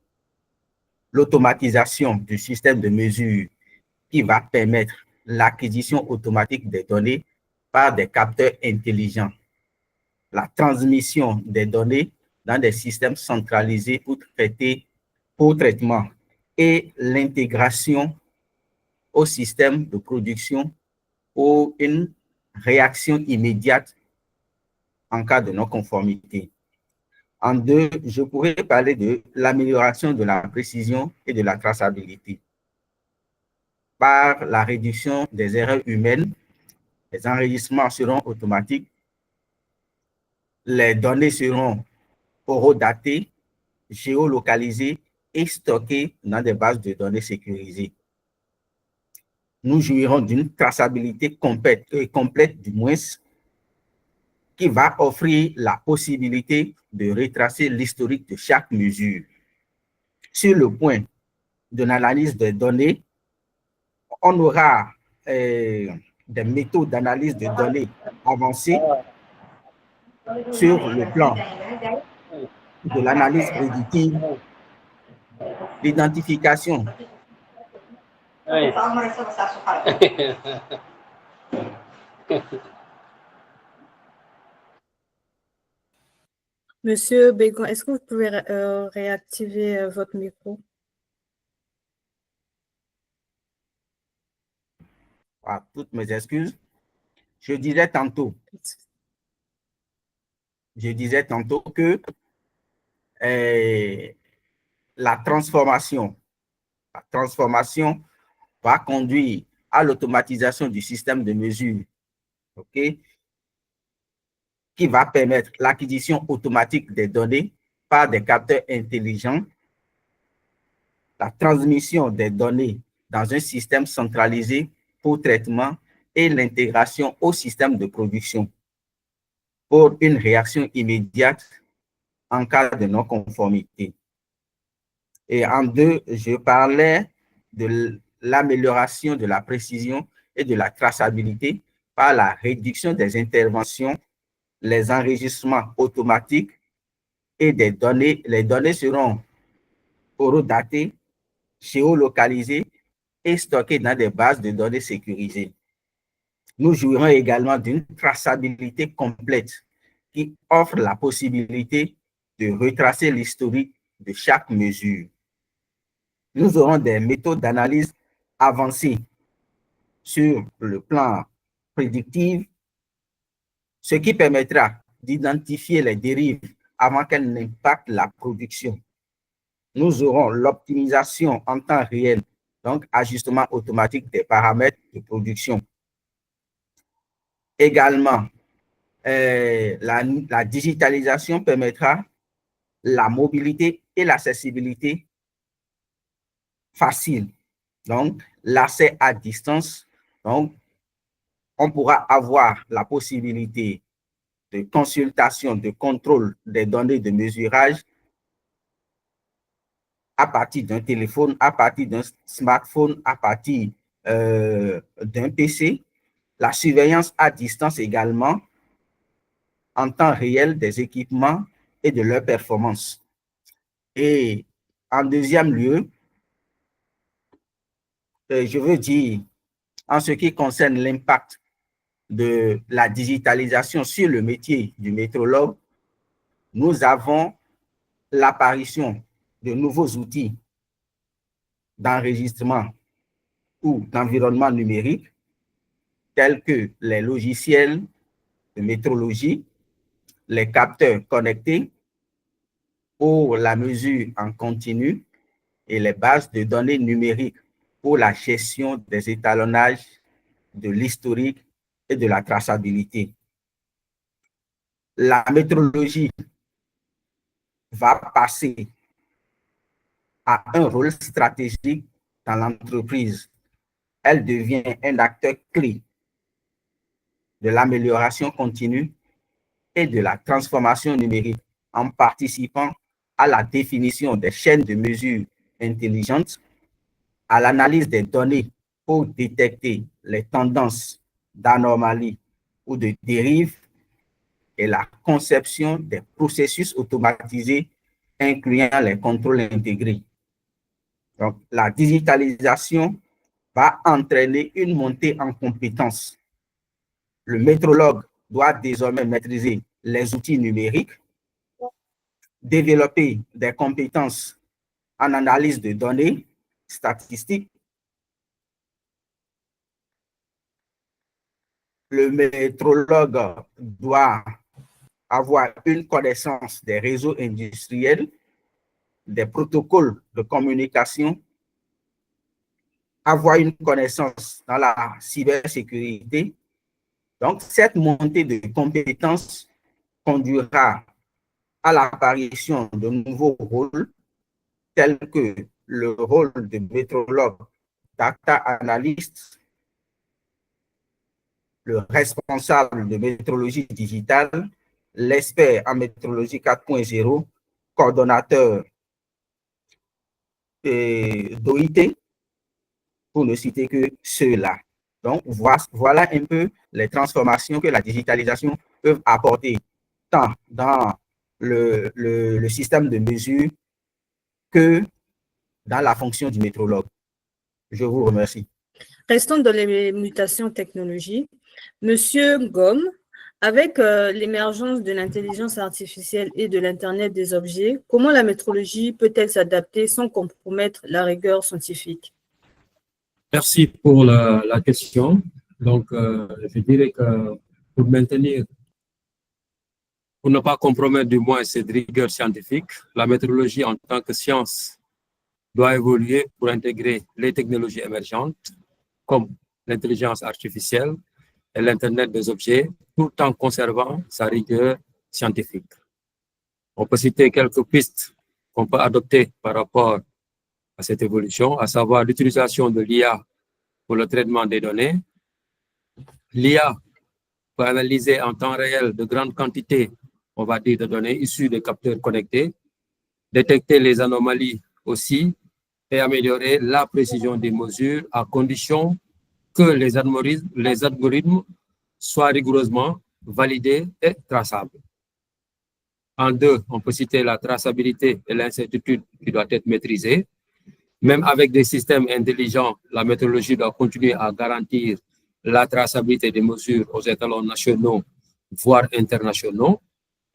l'automatisation du système de mesure qui va permettre l'acquisition automatique des données par des capteurs intelligents, la transmission des données dans des systèmes centralisés pour traitement et l'intégration au système de production pour une réaction immédiate en cas de non-conformité. En deux, je pourrais parler de l'amélioration de la précision et de la traçabilité. Par la réduction des erreurs humaines, les enregistrements seront automatiques, les données seront horodatées, géolocalisées et stockées dans des bases de données sécurisées. Nous jouirons d'une traçabilité complète du moins, qui va offrir la possibilité de retracer l'historique de chaque mesure. Sur le point de l'analyse des données, on aura des méthodes d'analyse de données avancées sur le plan de l'analyse prédictive, l'identification Monsieur Bégon, est-ce que vous pouvez réactiver votre micro? Toutes mes excuses. Je disais tantôt que la transformation va conduire à l'automatisation du système de mesure, ok, qui va permettre l'acquisition automatique des données par des capteurs intelligents, la transmission des données dans un système centralisé pour traitement et l'intégration au système de production pour une réaction immédiate en cas de non-conformité. Et en deux, je parlais de l'amélioration de la précision et de la traçabilité par la réduction des interventions, les enregistrements automatiques et des données. Les données seront horodatées, géolocalisées et stockées dans des bases de données sécurisées. Nous jouirons également d'une traçabilité complète qui offre la possibilité de retracer l'historique de chaque mesure. Nous aurons des méthodes d'analyse avancées sur le plan prédictif, ce qui permettra d'identifier les dérives avant qu'elles n'impactent la production. Nous aurons l'optimisation en temps réel, donc ajustement automatique des paramètres de production. Également, la digitalisation permettra la mobilité et l'accessibilité facile, donc l'accès à distance. Donc, on pourra avoir la possibilité de consultation, de contrôle des données de mesurage à partir d'un téléphone, à partir d'un smartphone, à partir d'un PC. La surveillance à distance également, en temps réel des équipements et de leur performance. Et en deuxième lieu, je veux dire, en ce qui concerne l'impact de la digitalisation sur le métier du météorologue, nous avons l'apparition de nouveaux outils d'enregistrement ou d'environnement numérique, tels que les logiciels de météorologie, les capteurs connectés pour la mesure en continu et les bases de données numériques pour la gestion des étalonnages, de l'historique et de la traçabilité. La météorologie va passer à un rôle stratégique dans l'entreprise. Elle devient un acteur clé de l'amélioration continue et de la transformation numérique en participant à la définition des chaînes de mesure intelligentes, à l'analyse des données pour détecter les tendances d'anomalies ou de dérives et la conception des processus automatisés incluant les contrôles intégrés. Donc, la digitalisation va entraîner une montée en compétences. Le métrologue doit désormais maîtriser les outils numériques, développer des compétences en analyse de données, statistiques. Le métrologue doit avoir une connaissance des réseaux industriels, des protocoles de communication, avoir une connaissance dans la cybersécurité. Donc, cette montée de compétences conduira à l'apparition de nouveaux rôles tels que le rôle de métrologue, data analyst, le responsable de métrologie digitale, l'expert en métrologie 4.0, coordonnateur d'OIT, pour ne citer que ceux-là. Donc, voilà un peu les transformations que la digitalisation peut apporter, tant dans le système de mesure que dans la fonction du métrologue. Je vous remercie. Restons dans les mutations technologiques. Monsieur Gomme, avec l'émergence de l'intelligence artificielle et de l'Internet des objets, comment la métrologie peut-elle s'adapter sans compromettre la rigueur scientifique? Merci pour la question. Donc, je dirais que pour ne pas compromettre du moins cette rigueur scientifique, la métrologie en tant que science doit évoluer pour intégrer les technologies émergentes comme l'intelligence artificielle et l'Internet des objets, tout en conservant sa rigueur scientifique. On peut citer quelques pistes qu'on peut adopter par rapport à cette évolution, à savoir l'utilisation de l'IA pour le traitement des données. L'IA peut analyser en temps réel de grandes quantités, on va dire, de données issues des capteurs connectés, détecter les anomalies aussi et améliorer la précision des mesures à condition que les algorithmes soient rigoureusement validés et traçables. En deux, on peut citer la traçabilité et l'incertitude qui doit être maîtrisée. Même avec des systèmes intelligents, la méthodologie doit continuer à garantir la traçabilité des mesures aux étalons nationaux, voire internationaux,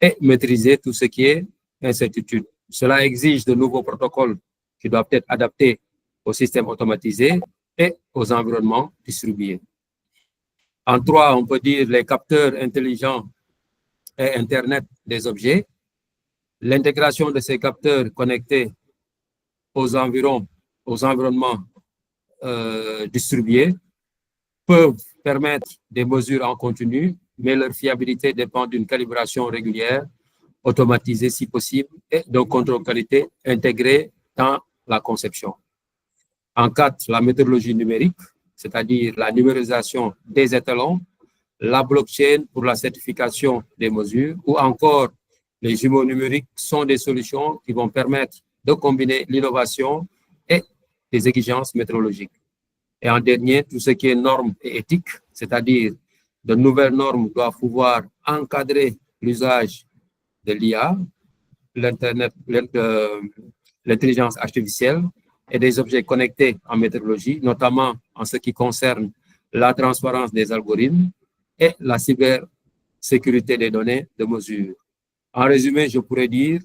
et maîtriser tout ce qui est incertitude. Cela exige de nouveaux protocoles qui doivent être adaptés aux systèmes automatisés et aux environnements distribués. En trois, on peut dire les capteurs intelligents et Internet des objets. L'intégration de ces capteurs connectés aux environnements distribués peuvent permettre des mesures en continu, mais leur fiabilité dépend d'une calibration régulière, automatisée si possible, et d'un contrôle qualité intégré dans la conception. En quatre, la méthodologie numérique, c'est-à-dire la numérisation des étalons, la blockchain pour la certification des mesures, ou encore les jumeaux numériques sont des solutions qui vont permettre de combiner l'innovation et les exigences métrologiques. Et en dernier, tout ce qui est normes et éthique, c'est-à-dire de nouvelles normes doivent pouvoir encadrer l'usage de l'IA, l'Internet, l'intelligence artificielle et des objets connectés en métrologie, notamment en ce qui concerne la transparence des algorithmes et la cybersécurité des données de mesure. En résumé, je pourrais dire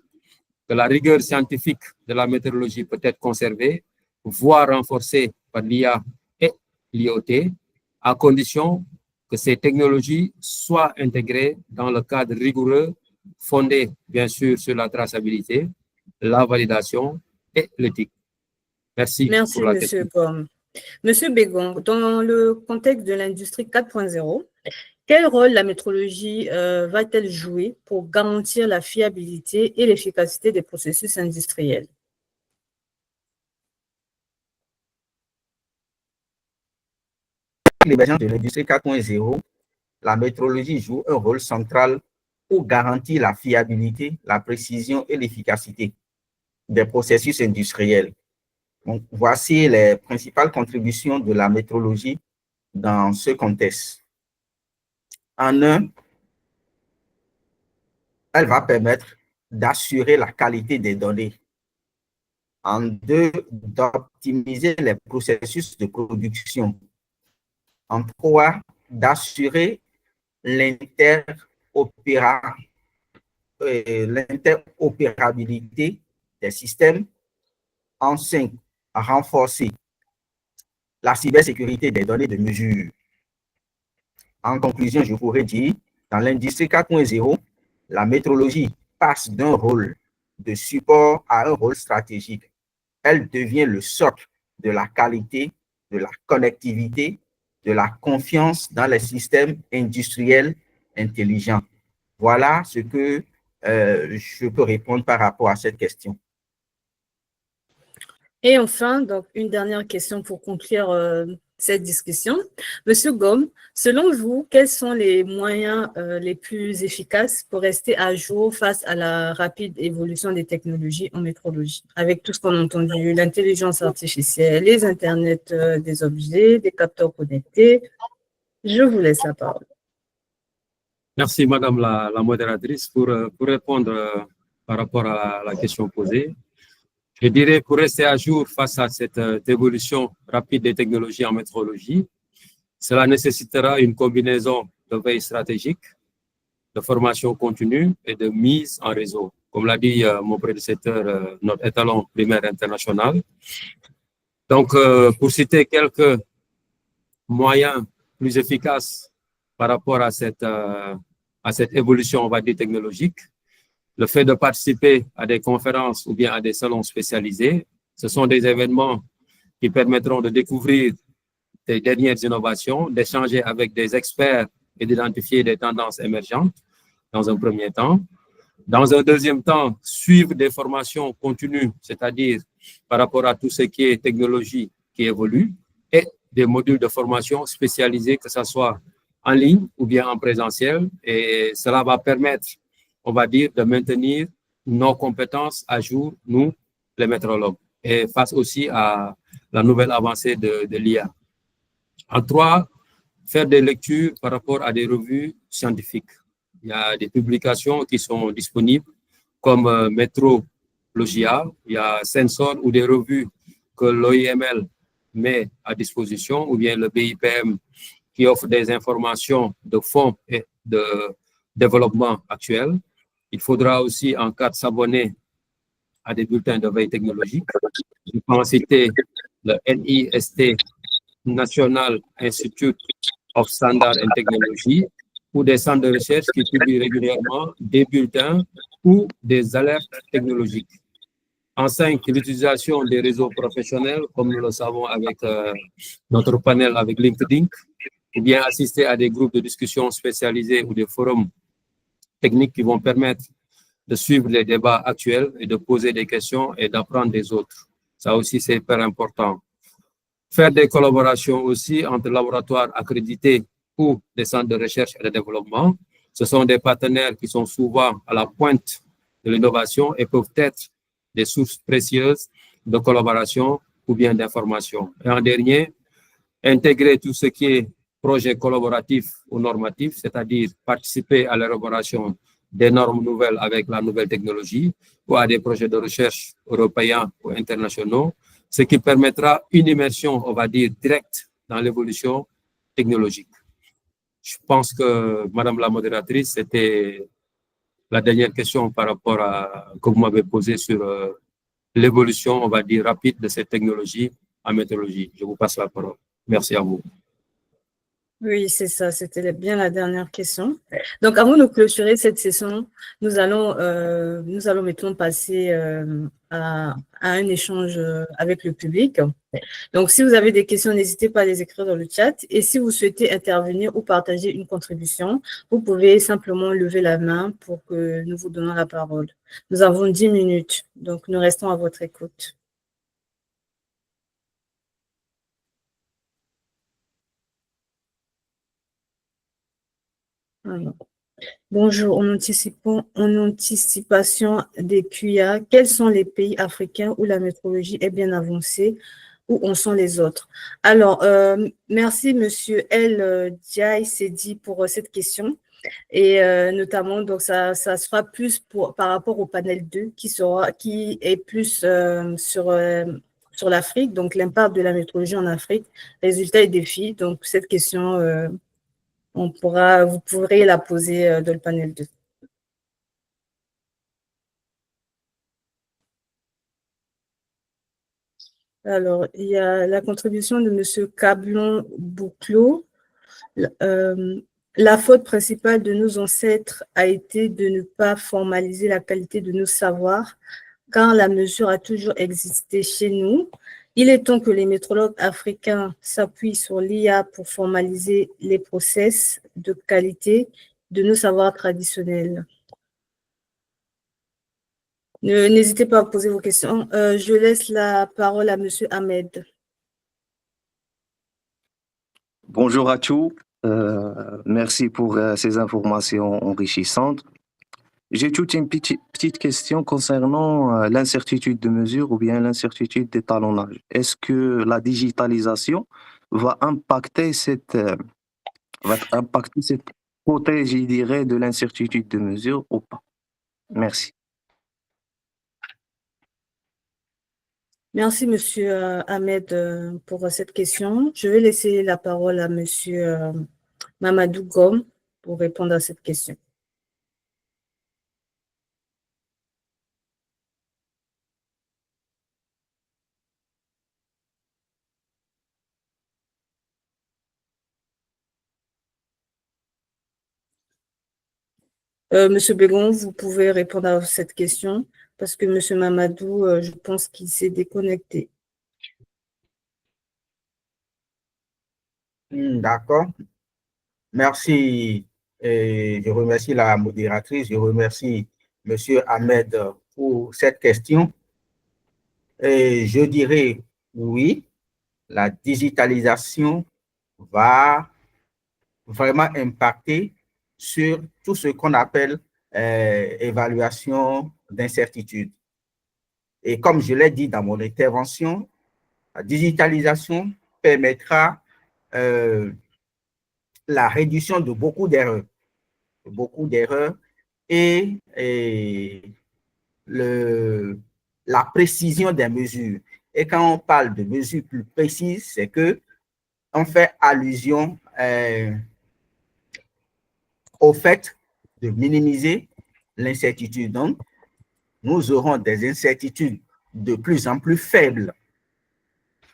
que la rigueur scientifique de la météorologie peut être conservée, voire renforcée par l'IA et l'IoT, à condition que ces technologies soient intégrées dans le cadre rigoureux, fondé bien sûr sur la traçabilité, la validation et l'éthique. Merci. Merci, pour la Monsieur question. Gomme. Monsieur Bégon, dans le contexte de l'industrie 4.0, quel rôle la métrologie va-t-elle jouer pour garantir la fiabilité et l'efficacité des processus industriels? L'émergence de l'industrie 4.0, la métrologie joue un rôle central pour garantir la fiabilité, la précision et l'efficacité des processus industriels. Donc, voici les principales contributions de la métrologie dans ce contexte. En un, elle va permettre d'assurer la qualité des données. En deux, d'optimiser les processus de production. En trois, d'assurer l'interopérabilité des systèmes. En cinq, renforcer la cybersécurité des données de mesure. En conclusion, je pourrais dire, dans l'industrie 4.0, la métrologie passe d'un rôle de support à un rôle stratégique. Elle devient le socle de la qualité, de la connectivité, de la confiance dans les systèmes industriels intelligents. Voilà ce que je peux répondre par rapport à cette question. Et enfin, donc, une dernière question pour conclure cette discussion. Monsieur Gomme, selon vous, quels sont les moyens les plus efficaces pour rester à jour face à la rapide évolution des technologies en métrologie, avec tout ce qu'on a entendu, l'intelligence artificielle, les internets des objets, des capteurs connectés? Je vous laisse la parole. Merci, Madame la modératrice, pour répondre par rapport à la question posée. Je dirais, pour rester à jour face à cette évolution rapide des technologies en métrologie, cela nécessitera une combinaison de veille stratégique, de formation continue et de mise en réseau. Comme l'a dit mon prédécesseur, notre étalon primaire international. Donc, pour citer quelques moyens plus efficaces par rapport à cette évolution, on va dire, technologique, le fait de participer à des conférences ou bien à des salons spécialisés, ce sont des événements qui permettront de découvrir des dernières innovations, d'échanger avec des experts et d'identifier des tendances émergentes dans un premier temps. Dans un deuxième temps, suivre des formations continues, c'est-à-dire par rapport à tout ce qui est technologie qui évolue, et des modules de formation spécialisés, que ce soit en ligne ou bien en présentiel. Et cela va permettre, on va dire, de maintenir nos compétences à jour, nous, les métrologues, et face aussi à la nouvelle avancée de l'IA. En trois, faire des lectures par rapport à des revues scientifiques. Il y a des publications qui sont disponibles comme Métrologia, il y a Sensor ou des revues que l'OIML met à disposition, ou bien le BIPM qui offre des informations de fond et de développement actuel. Il faudra aussi, en cas de s'abonner à des bulletins de veille technologique. Je peux en citer le NIST, National Institute of Standards and Technology, ou des centres de recherche qui publient régulièrement des bulletins ou des alertes technologiques. En cinq, l'utilisation des réseaux professionnels, comme nous le savons avec notre panel avec LinkedIn, ou bien assister à des groupes de discussion spécialisés ou des forums techniques qui vont permettre de suivre les débats actuels et de poser des questions et d'apprendre des autres. Ça aussi, c'est hyper important. Faire des collaborations aussi entre laboratoires accrédités ou des centres de recherche et de développement. Ce sont des partenaires qui sont souvent à la pointe de l'innovation et peuvent être des sources précieuses de collaboration ou bien d'information. Et en dernier, intégrer tout ce qui est projet collaboratif ou normatif, c'est-à-dire participer à l'élaboration des normes nouvelles avec la nouvelle technologie ou à des projets de recherche européens ou internationaux, ce qui permettra une immersion, on va dire, directe dans l'évolution technologique. Je pense que, Madame la modératrice, c'était la dernière question par rapport à que vous m'avez posé sur l'évolution, on va dire, rapide de cette technologie en météorologie. Je vous passe la parole. Merci à vous. Oui, c'est ça, c'était bien la dernière question. Donc, avant de clôturer cette session, nous allons maintenant passer à un échange avec le public. Donc, si vous avez des questions, n'hésitez pas à les écrire dans le chat. Et si vous souhaitez intervenir ou partager une contribution, vous pouvez simplement lever la main pour que nous vous donnions la parole. Nous avons 10 minutes, donc nous restons à votre écoute. Alors. Bonjour, en anticipation des QIA, quels sont les pays africains où la métrologie est bien avancée, où en sont les autres? Alors, merci Monsieur El Diaye Sedi pour cette question. Et notamment, donc ça sera plus par rapport au panel 2 qui est plus sur l'Afrique, donc l'impact de la métrologie en Afrique, résultats et défis. Donc cette question, vous pourrez la poser dans le panel 2. Alors, il y a la contribution de M. Cablon-Bouclot. La faute principale de nos ancêtres a été de ne pas formaliser la qualité de nos savoirs, car la mesure a toujours existé chez nous. Il est temps que les métrologues africains s'appuient sur l'IA pour formaliser les process de qualité de nos savoirs traditionnels. N'hésitez pas à poser vos questions. Je laisse la parole à M. Ahmed. Bonjour à tous. Merci pour ces informations enrichissantes. J'ai toute une petite question concernant l'incertitude de mesure ou bien l'incertitude d'étalonnage. Est-ce que la digitalisation va impacter cette hypothèse, je dirais, de l'incertitude de mesure ou pas? Merci. Merci, M. Ahmed, pour cette question. Je vais laisser la parole à M. Mamadou Gom pour répondre à cette question. Monsieur Bégon, vous pouvez répondre à cette question parce que M. Mamadou, je pense qu'il s'est déconnecté. D'accord. Merci. Et je remercie la modératrice. Je remercie M. Ahmed pour cette question. Et je dirais oui, la digitalisation va vraiment impacter sur tout ce qu'on appelle évaluation d'incertitude. Et comme je l'ai dit dans mon intervention, la digitalisation permettra la réduction de beaucoup d'erreurs et la précision des mesures. Et quand on parle de mesures plus précises, c'est qu'on fait allusion au fait de minimiser l'incertitude. Donc, nous aurons des incertitudes de plus en plus faibles.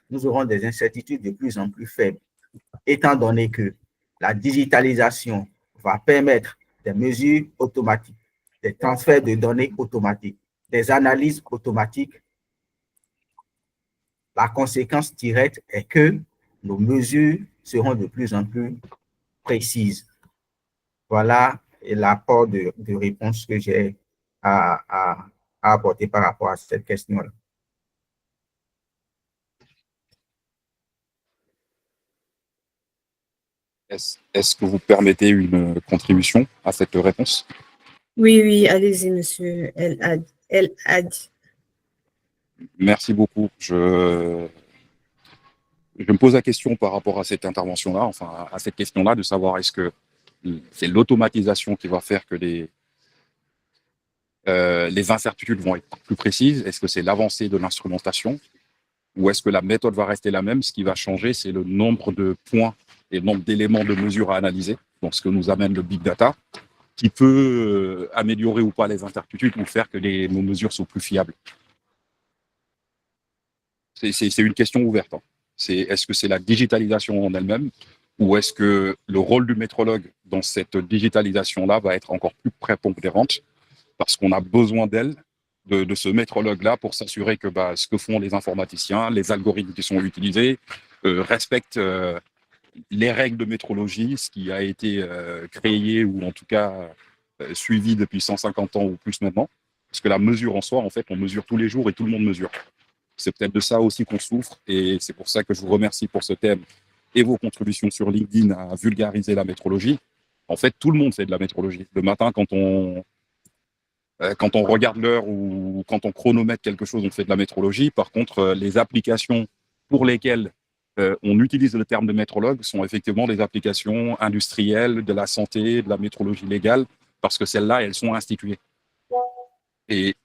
Nous aurons des incertitudes de plus en plus faibles, étant donné que la digitalisation va permettre des mesures automatiques, des transferts de données automatiques, des analyses automatiques. La conséquence directe est que nos mesures seront de plus en plus précises. Voilà l'apport de réponse que j'ai à apporter par rapport à cette question-là. Est-ce que vous permettez une contribution à cette réponse? Oui, allez-y, monsieur El Hadi. Merci beaucoup. Je me pose la question par rapport à cette intervention-là, enfin à cette question-là, de savoir est-ce que c'est l'automatisation qui va faire que les incertitudes vont être plus précises? Est-ce que c'est l'avancée de l'instrumentation? Ou est-ce que la méthode va rester la même? Ce qui va changer, c'est le nombre de points et le nombre d'éléments de mesure à analyser. Donc, ce que nous amène le big data, qui peut améliorer ou pas les incertitudes ou faire que nos mesures sont plus fiables. C'est une question ouverte. Hein. Est-ce que c'est la digitalisation en elle-même ou est-ce que le rôle du métrologue dans cette digitalisation-là va être encore plus prépondérante parce qu'on a besoin d'elle, de ce métrologue-là, pour s'assurer que ce que font les informaticiens, les algorithmes qui sont utilisés, respectent les règles de métrologie, ce qui a été créé ou en tout cas suivi depuis 150 ans ou plus maintenant. Parce que la mesure en soi, en fait, on mesure tous les jours et tout le monde mesure. C'est peut-être de ça aussi qu'on souffre et c'est pour ça que je vous remercie pour ce thème et vos contributions sur LinkedIn à vulgariser la métrologie. En fait, tout le monde fait de la métrologie. Le matin, quand on regarde l'heure ou quand on chronomètre quelque chose, on fait de la métrologie. Par contre, les applications pour lesquelles on utilise le terme de métrologue, sont effectivement des applications industrielles, de la santé, de la métrologie légale, parce que celles-là, elles sont instituées. Et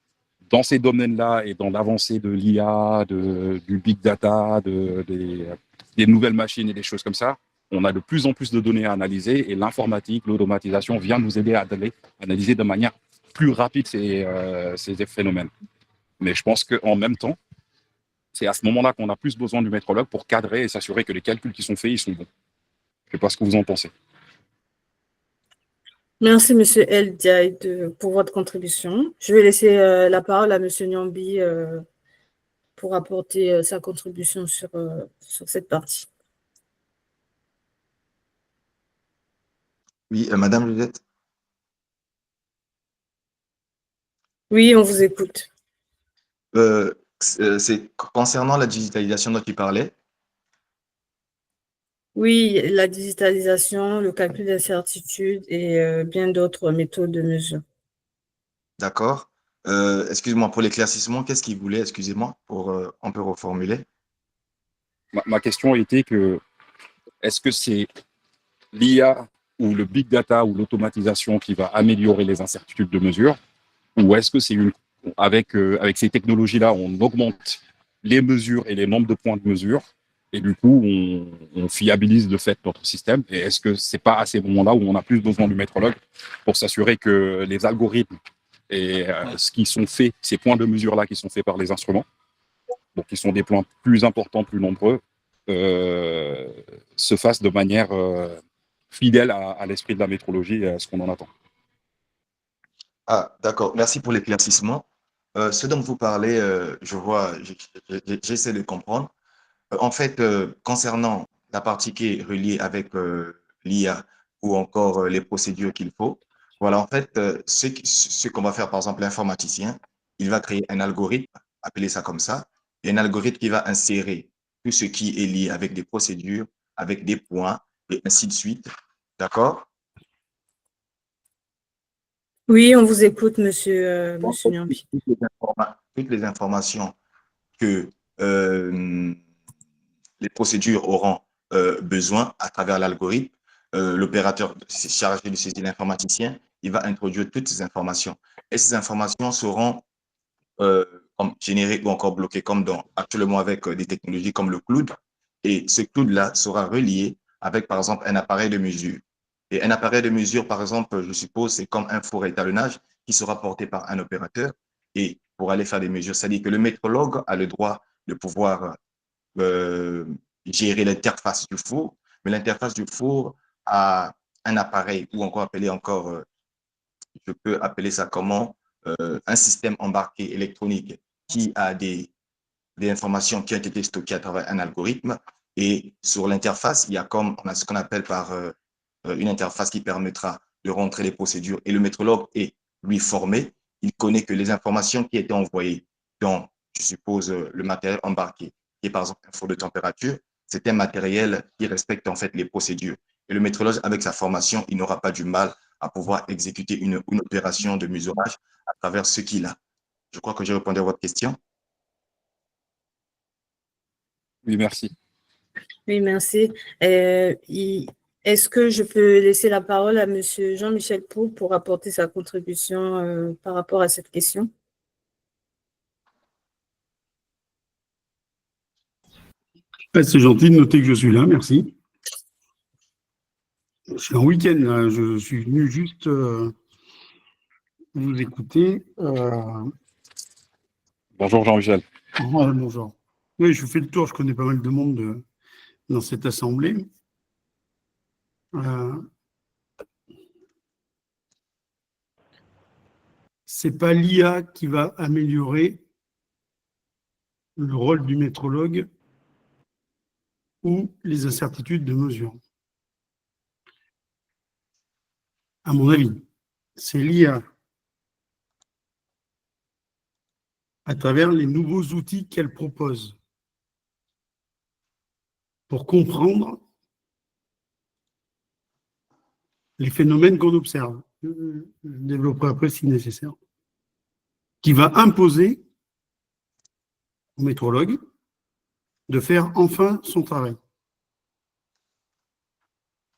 dans ces domaines-là et dans l'avancée de l'IA, du big data, des nouvelles machines et des choses comme ça, on a de plus en plus de données à analyser et l'informatique, l'automatisation vient nous aider à analyser de manière plus rapide ces phénomènes. Mais je pense qu'en même temps, c'est à ce moment-là qu'on a plus besoin du métrologue pour cadrer et s'assurer que les calculs qui sont faits, ils sont bons. Je ne sais pas ce que vous en pensez. Merci, M. El Diaye, pour votre contribution. Je vais laisser la parole à M. Nyambi pour apporter sa contribution sur cette partie. Oui, Madame Josette. Oui, on vous écoute. C'est concernant la digitalisation dont tu parlais. Oui, la digitalisation, le calcul d'incertitude et bien d'autres méthodes de mesure. D'accord. Excuse-moi pour l'éclaircissement. Qu'est-ce qu'il voulait? Excusez-moi, on peut reformuler. Ma question était que, est-ce que c'est l'IA ou le big data ou l'automatisation qui va améliorer les incertitudes de mesure, ou est-ce que c'est avec ces technologies-là, on augmente les mesures et les nombres de points de mesure, et du coup, on fiabilise de fait notre système, et est-ce que c'est pas à ces moments-là où on a plus besoin du métrologue pour s'assurer que les algorithmes et ce qui sont faits, ces points de mesure-là qui sont faits par les instruments, donc qui sont des points plus importants, plus nombreux, se fassent de manière fidèle à l'esprit de la métrologie et à ce qu'on en attend. Ah, d'accord. Merci pour l'éclaircissement. Ce dont vous parlez, je vois, j'essaie de comprendre. En fait, concernant la partie qui est reliée avec l'IA ou encore les procédures qu'il faut, voilà, en fait, ce qu'on va faire, par exemple, l'informaticien, il va créer un algorithme, appeler ça comme ça, et un algorithme qui va insérer tout ce qui est lié avec des procédures, avec des points, et ainsi de suite. D'accord? Oui, on vous écoute, monsieur Nyambi. Toutes les informations que les procédures auront besoin à travers l'algorithme. L'opérateur chargé de saisir l'informaticien, il va introduire toutes ces informations. Et ces informations seront comme générées ou encore bloquées, comme actuellement avec des technologies comme le cloud. Et ce cloud-là sera relié avec, par exemple, un appareil de mesure. Et un appareil de mesure, par exemple, je suppose, c'est comme un four à étalonnage qui sera porté par un opérateur et pour aller faire des mesures. C'est-à-dire que le métrologue a le droit de pouvoir gérer l'interface du four, mais l'interface du four a un appareil, ou encore appelé encore, je peux appeler ça comment, un système embarqué électronique qui a des informations qui ont été stockées à travers un algorithme. Et sur l'interface, il y a comme on a ce qu'on appelle par une interface qui permettra de rentrer les procédures. Et le métrologue est, lui, formé. Il connaît que les informations qui étaient envoyées dans, je suppose, le matériel embarqué, qui est par exemple un four de température, c'est un matériel qui respecte en fait les procédures. Et le métrologue, avec sa formation, il n'aura pas du mal à pouvoir exécuter une opération de mesurage à travers ce qu'il a. Je crois que j'ai répondu à votre question. Oui, merci. Oui, merci. Est-ce que je peux laisser la parole à monsieur Jean-Michel Pou pour apporter sa contribution par rapport à cette question? C'est gentil de noter que je suis là, merci. Je suis en week-end, là. Je suis venu juste vous écouter. Bonjour Jean-Michel. Bonjour. Oui, je fais le tour, je connais pas mal de monde dans cette assemblée. C'est pas l'IA qui va améliorer le rôle du métrologue ou les incertitudes de mesure. À mon avis, c'est l'IA à travers les nouveaux outils qu'elle propose pour comprendre les phénomènes qu'on observe. Je développerai après si nécessaire. Qui va imposer au métrologue de faire enfin son travail.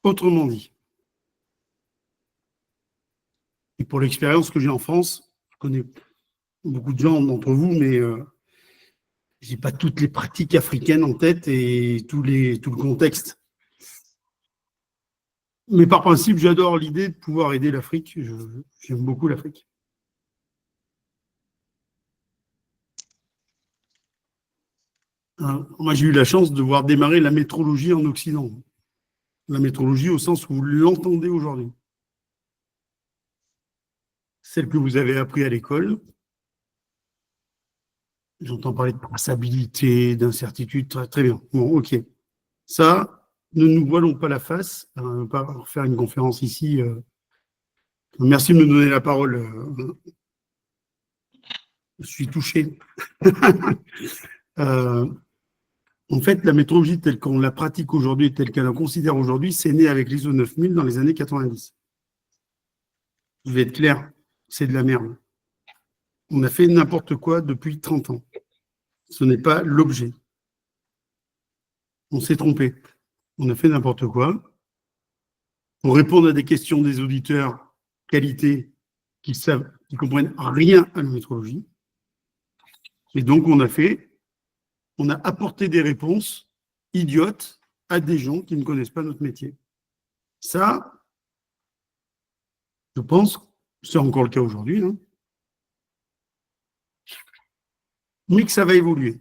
Autrement dit, et pour l'expérience que j'ai en France, je connais beaucoup de gens d'entre vous, mais je n'ai pas toutes les pratiques africaines en tête et tout le contexte. Mais par principe, j'adore l'idée de pouvoir aider l'Afrique. J'aime beaucoup l'Afrique. Moi, j'ai eu la chance de voir démarrer la métrologie en Occident. La métrologie au sens où vous l'entendez aujourd'hui. Celle que vous avez appris à l'école. J'entends parler de traçabilité, d'incertitude, très, très bien. Bon, ok. Ça, ne nous voilons pas la face. On ne va pas faire une conférence ici. Merci de me donner la parole. Je suis touché. En fait, la métrologie telle qu'on la pratique aujourd'hui, telle qu'elle la considère aujourd'hui, c'est né avec l'ISO 9000 dans les années 90. Je vais être clair, c'est de la merde. On a fait n'importe quoi depuis 30 ans. Ce n'est pas l'objet. On s'est trompé. On a fait n'importe quoi. Pour répondre à des questions des auditeurs, qualité, qui comprennent rien à la métrologie. Et donc, on a apporté des réponses idiotes à des gens qui ne connaissent pas notre métier. Ça, je pense, c'est encore le cas aujourd'hui, hein. Mais que ça va évoluer.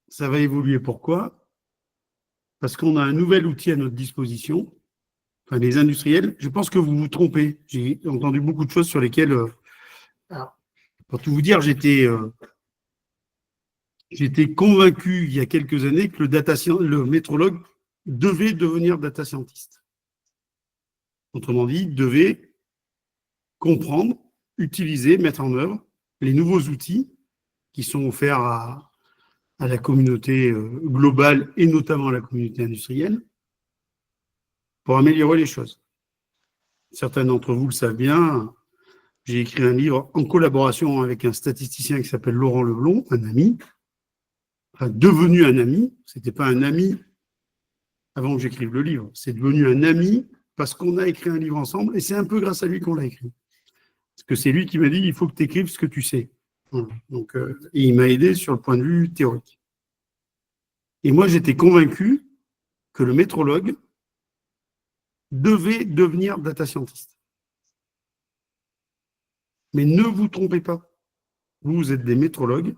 Ça va évoluer pourquoi? Parce qu'on a un nouvel outil à notre disposition. Enfin, les industriels, je pense que vous vous trompez. J'ai entendu beaucoup de choses sur lesquelles, alors, pour tout vous dire, j'étais convaincu il y a quelques années que le métrologue devait devenir data scientist. Autrement dit, devait comprendre, utiliser, mettre en œuvre les nouveaux outils qui sont offerts à la communauté globale et notamment à la communauté industrielle pour améliorer les choses. Certains d'entre vous le savent bien, j'ai écrit un livre en collaboration avec un statisticien qui s'appelle Laurent Leblond, un ami, enfin devenu un ami, c'était pas un ami avant que j'écrive le livre, c'est devenu un ami parce qu'on a écrit un livre ensemble et c'est un peu grâce à lui qu'on l'a écrit. Parce que c'est lui qui m'a dit, il faut que tu écrives ce que tu sais. Voilà. Donc, et il m'a aidé sur le point de vue théorique. Et moi, j'étais convaincu que le métrologue devait devenir data scientist. Mais ne vous trompez pas. Vous êtes des métrologues.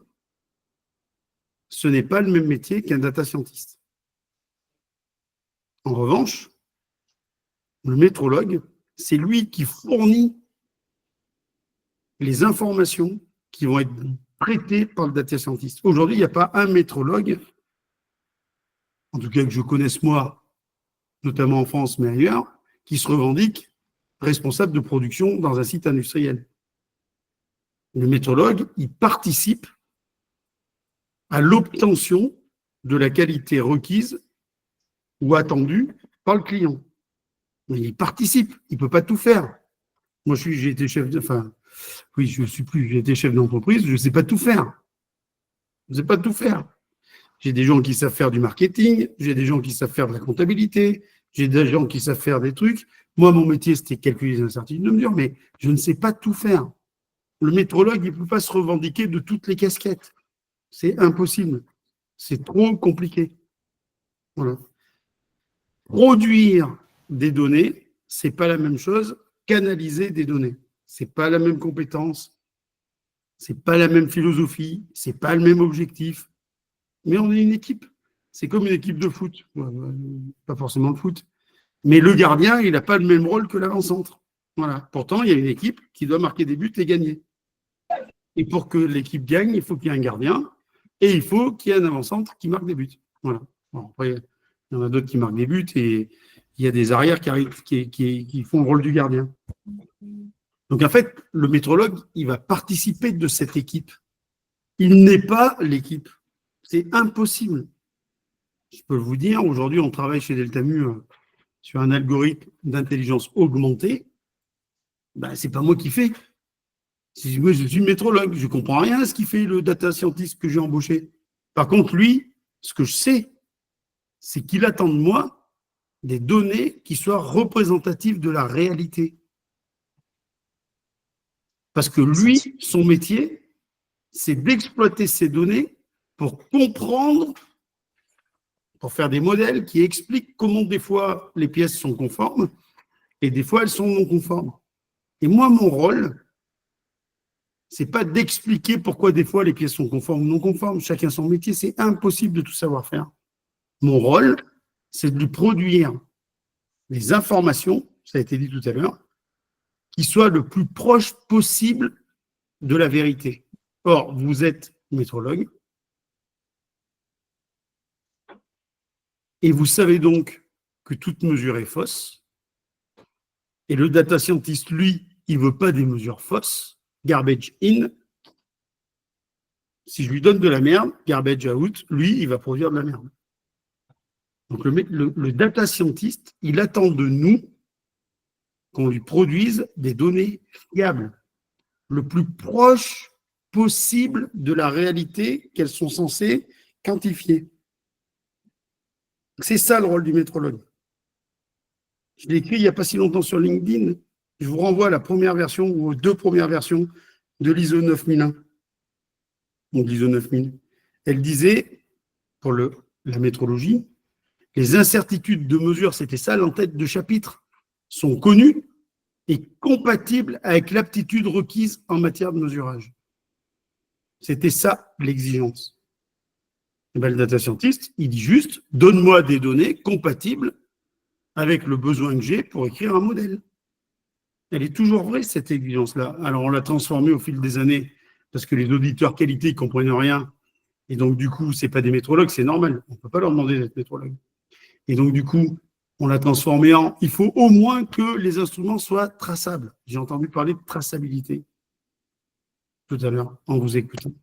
Ce n'est pas le même métier qu'un data scientist. En revanche, le métrologue, c'est lui qui fournit les informations qui vont être traitées par le data scientist. Aujourd'hui, il n'y a pas un métrologue, en tout cas que je connaisse moi, notamment en France, mais ailleurs, qui se revendique responsable de production dans un site industriel. Le métrologue, il participe à l'obtention de la qualité requise ou attendue par le client. Mais il participe, il ne peut pas tout faire. Moi, j'ai été chef j'ai été chef d'entreprise, je ne sais pas tout faire. Je ne sais pas tout faire. J'ai des gens qui savent faire du marketing, j'ai des gens qui savent faire de la comptabilité, j'ai des gens qui savent faire des trucs. Moi, mon métier, c'était calculer les incertitudes de mesure, mais je ne sais pas tout faire. Le métrologue, il ne peut pas se revendiquer de toutes les casquettes. C'est impossible. C'est trop compliqué. Voilà. Produire des données, c'est pas la même chose qu'analyser des données. C'est pas la même compétence, c'est pas la même philosophie, c'est pas le même objectif. Mais on est une équipe. C'est comme une équipe de foot. Pas forcément le foot. Mais le gardien, il n'a pas le même rôle que l'avant-centre. Voilà. Pourtant, il y a une équipe qui doit marquer des buts et gagner. Et pour que l'équipe gagne, il faut qu'il y ait un gardien et il faut qu'il y ait un avant-centre qui marque des buts. Voilà. Bon, après, il y en a d'autres qui marquent des buts et il y a des arrières qui font le rôle du gardien. Donc, en fait, le métrologue, il va participer de cette équipe. Il n'est pas l'équipe. C'est impossible. Je peux vous dire, aujourd'hui, on travaille chez Deltamu sur un algorithme d'intelligence augmentée. Ben, c'est pas moi qui fais. Moi, je suis métrologue. Je comprends rien à ce qu'il fait le data scientist que j'ai embauché. Par contre, lui, ce que je sais, c'est qu'il attend de moi des données qui soient représentatives de la réalité. Parce que lui, son métier, c'est d'exploiter ces données pour comprendre, pour faire des modèles qui expliquent comment des fois les pièces sont conformes et des fois elles sont non conformes. Et moi, mon rôle, c'est pas d'expliquer pourquoi des fois les pièces sont conformes ou non conformes. Chacun son métier, c'est impossible de tout savoir faire. Mon rôle, c'est de lui produire des informations, ça a été dit tout à l'heure, qui soient le plus proche possible de la vérité. Or, vous êtes métrologue et vous savez donc que toute mesure est fausse. Et le data scientist, lui, il ne veut pas des mesures fausses, garbage in. Si je lui donne de la merde, garbage out, lui, il va produire de la merde. Donc le data scientist, il attend de nous qu'on lui produise des données fiables, le plus proche possible de la réalité qu'elles sont censées quantifier. C'est ça le rôle du métrologue. Je l'ai écrit il n'y a pas si longtemps sur LinkedIn. Je vous renvoie à la première version ou aux 2 premières versions de l'ISO 9001. Donc l'ISO 9000. Elle disait, pour la métrologie, les incertitudes de mesure, c'était ça l'entête de chapitre, sont connues et compatibles avec l'aptitude requise en matière de mesurage. C'était ça l'exigence. Et bien, le data scientist, il dit juste, donne-moi des données compatibles avec le besoin que j'ai pour écrire un modèle. Elle est toujours vraie, cette exigence-là. Alors, on l'a transformée au fil des années parce que les auditeurs qualité ne comprennent rien. Et donc, du coup, ce n'est pas des métrologues, c'est normal. On ne peut pas leur demander d'être métrologue. Et donc, du coup, on l'a transformé en « il faut au moins que les instruments soient traçables ». J'ai entendu parler de traçabilité tout à l'heure en vous écoutant.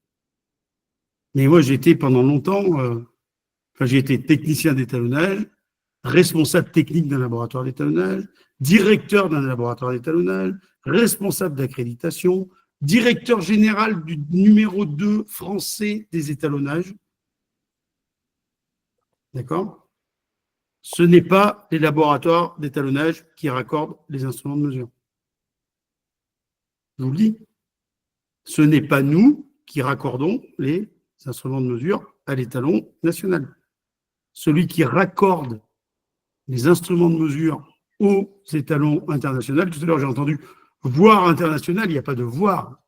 Mais moi, j'ai été pendant longtemps, j'ai été technicien d'étalonnage, responsable technique d'un laboratoire d'étalonnage, directeur d'un laboratoire d'étalonnage, responsable d'accréditation, directeur général du numéro 2 français des étalonnages. D'accord ? Ce n'est pas les laboratoires d'étalonnage qui raccordent les instruments de mesure. Je vous le dis. Ce n'est pas nous qui raccordons les instruments de mesure à l'étalon national. Celui qui raccorde les instruments de mesure aux étalons internationaux, tout à l'heure j'ai entendu voir international, il n'y a pas de voir.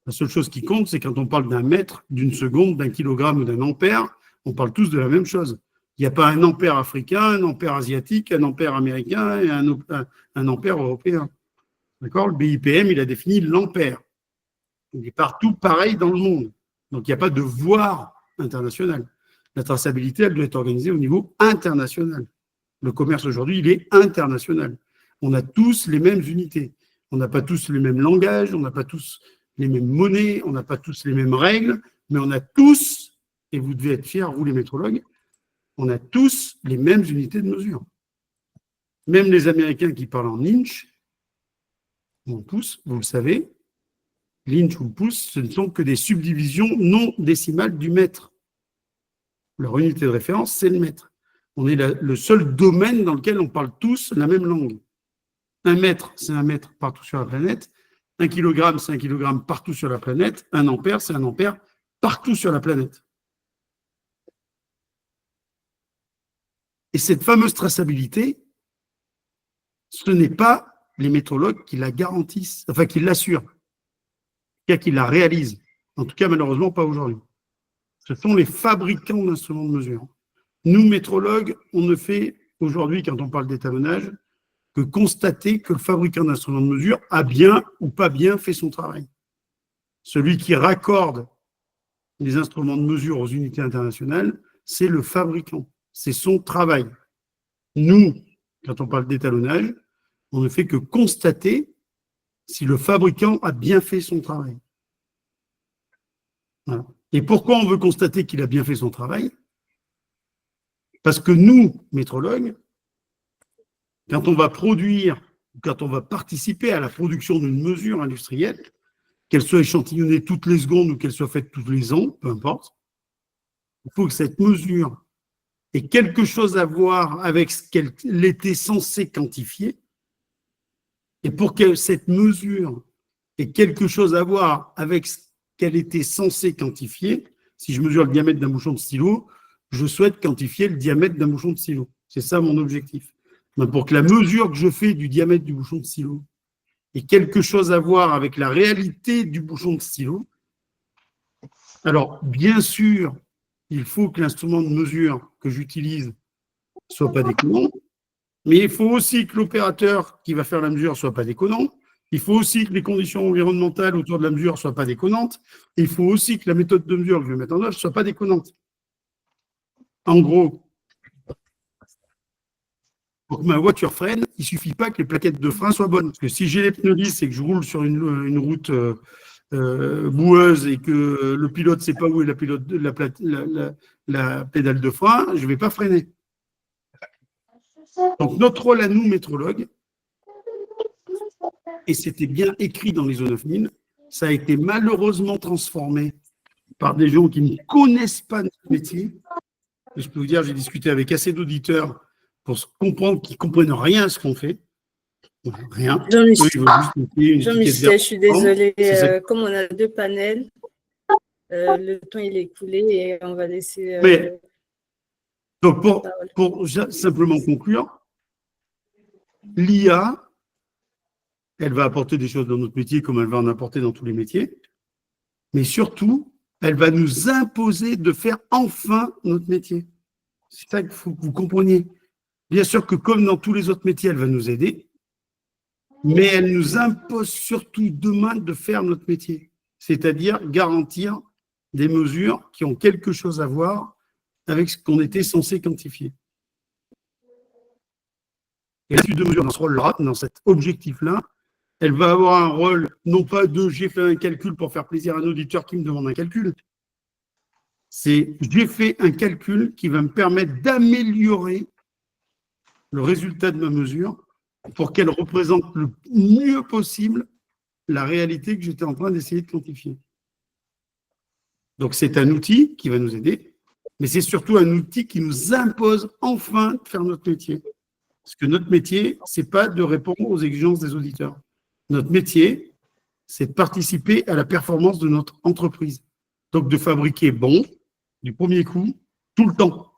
La seule chose qui compte, c'est quand on parle d'un mètre, d'une seconde, d'un kilogramme ou d'un ampère, on parle tous de la même chose. Il n'y a pas un ampère africain, un ampère asiatique, un ampère américain et un ampère européen. D'accord ? Le BIPM, il a défini l'ampère. Il est partout pareil dans le monde. Donc, il n'y a pas de voir international. La traçabilité, elle doit être organisée au niveau international. Le commerce aujourd'hui, il est international. On a tous les mêmes unités. On n'a pas tous les mêmes langages, on n'a pas tous les mêmes monnaies, on n'a pas tous les mêmes règles, mais on a tous, et vous devez être fiers, vous les métrologues, on a tous les mêmes unités de mesure. Même les Américains qui parlent en inch, en pouces, vous le savez, l'inch ou le pouce, ce ne sont que des subdivisions non décimales du mètre. Leur unité de référence, c'est le mètre. On est le seul domaine dans lequel on parle tous la même langue. Un mètre, c'est un mètre partout sur la planète. 1 kilogramme, c'est 1 kilogramme partout sur la planète. Un ampère, c'est un ampère partout sur la planète. Et cette fameuse traçabilité, ce n'est pas les métrologues qui la garantissent, enfin qui l'assurent, qui la réalisent. En tout cas, malheureusement, pas aujourd'hui. Ce sont les fabricants d'instruments de mesure. Nous, métrologues, on ne fait aujourd'hui, quand on parle d'étalonnage, que constater que le fabricant d'instruments de mesure a bien ou pas bien fait son travail. Celui qui raccorde les instruments de mesure aux unités internationales, c'est le fabricant. C'est son travail. Nous, quand on parle d'étalonnage, on ne fait que constater si le fabricant a bien fait son travail. Voilà. Et pourquoi on veut constater qu'il a bien fait son travail ? Parce que nous, métrologues, quand on va produire, quand on va participer à la production d'une mesure industrielle, qu'elle soit échantillonnée toutes les secondes ou qu'elle soit faite tous les ans, peu importe, il faut que cette mesure ait quelque chose à voir avec ce qu'elle était censée quantifier. Et pour que cette mesure ait quelque chose à voir avec ce qu'elle était censée quantifier, si je mesure le diamètre d'un bouchon de stylo, je souhaite quantifier le diamètre d'un bouchon de stylo. C'est ça mon objectif. Donc, pour que la mesure que je fais du diamètre du bouchon de stylo ait quelque chose à voir avec la réalité du bouchon de stylo, alors bien sûr, il faut que l'instrument de mesure que j'utilise ne soit pas déconnant, mais il faut aussi que l'opérateur qui va faire la mesure ne soit pas déconnant. Il faut aussi que les conditions environnementales autour de la mesure ne soient pas déconnantes. Et il faut aussi que la méthode de mesure que je vais mettre en œuvre ne soit pas déconnante. En gros, pour que ma voiture freine, il ne suffit pas que les plaquettes de frein soient bonnes. Parce que si j'ai les pneus lisses et que je roule sur une route boueuse et que le pilote ne sait pas où est la pédale de frein, je ne vais pas freiner. Donc notre rôle à nous, métrologues, et c'était bien écrit dans l'ISO 9000, ça a été malheureusement transformé par des gens qui ne connaissent pas notre métier. Et je peux vous dire, j'ai discuté avec assez d'auditeurs pour comprendre qu'ils ne comprennent rien à ce qu'on fait. Rien. Jean-Michel, je suis désolée. Comme on a 2 panels, le temps il est écoulé et on va laisser... Donc, pour simplement conclure, l'IA, elle va apporter des choses dans notre métier comme elle va en apporter dans tous les métiers, mais surtout, elle va nous imposer de faire enfin notre métier. C'est ça qu'il faut que vous compreniez. Bien sûr que comme dans tous les autres métiers, elle va nous aider, mais elle nous impose surtout demain de faire notre métier, c'est-à-dire garantir des mesures qui ont quelque chose à voir avec ce qu'on était censé quantifier. Et l'étude de mesure dans ce rôle-là, dans cet objectif-là, elle va avoir un rôle, non pas de j'ai fait un calcul pour faire plaisir à un auditeur qui me demande un calcul, c'est j'ai fait un calcul qui va me permettre d'améliorer le résultat de ma mesure pour qu'elle représente le mieux possible la réalité que j'étais en train d'essayer de quantifier. Donc c'est un outil qui va nous aider, mais c'est surtout un outil qui nous impose enfin de faire notre métier. Parce que notre métier, ce n'est pas de répondre aux exigences des auditeurs. Notre métier, c'est de participer à la performance de notre entreprise. Donc de fabriquer bon, du premier coup, tout le temps.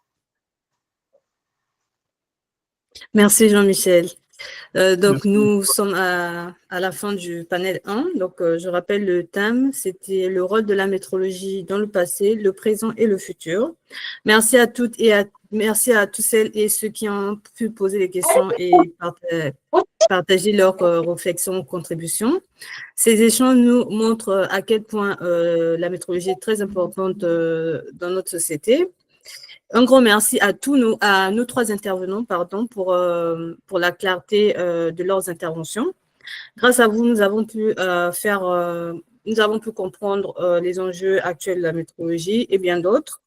Merci Jean-Michel. Donc, nous sommes à la fin du panel 1. Donc, je rappelle le thème, c'était le rôle de la métrologie dans le passé, le présent et le futur. Merci à toutes et merci à tous celles et ceux qui ont pu poser des questions et partager leurs réflexions, contributions. Ces échanges nous montrent à quel point la métrologie est très importante dans notre société. Un grand merci à nos 3 intervenants pour la clarté de leurs interventions. Grâce à vous, nous avons pu comprendre les enjeux actuels de la métrologie et bien d'autres.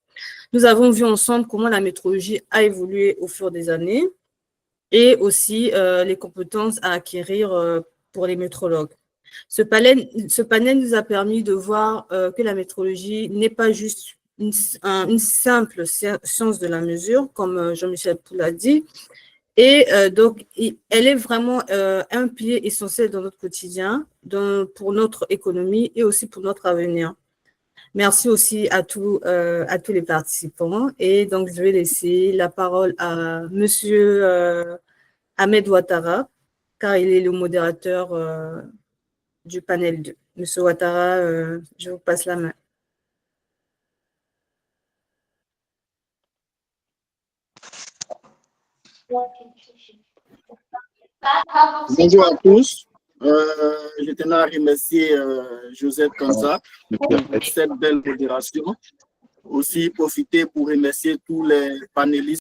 Nous avons vu ensemble comment la métrologie a évolué au fur des années et aussi les compétences à acquérir pour les métrologues. Ce panel nous a permis de voir que la métrologie n'est pas juste une simple science de la mesure, comme Jean-Michel Poul a dit, et donc elle est vraiment un pilier essentiel dans notre quotidien, pour notre économie et aussi pour notre avenir. Merci aussi à tous les participants, et donc je vais laisser la parole à Monsieur Ahmed Ouattara, car il est le modérateur du panel 2. Monsieur Ouattara, je vous passe la main. Bonjour à tous. Je tenais à remercier Josette Konza pour cette belle modération. Aussi profiter pour remercier tous les panélistes.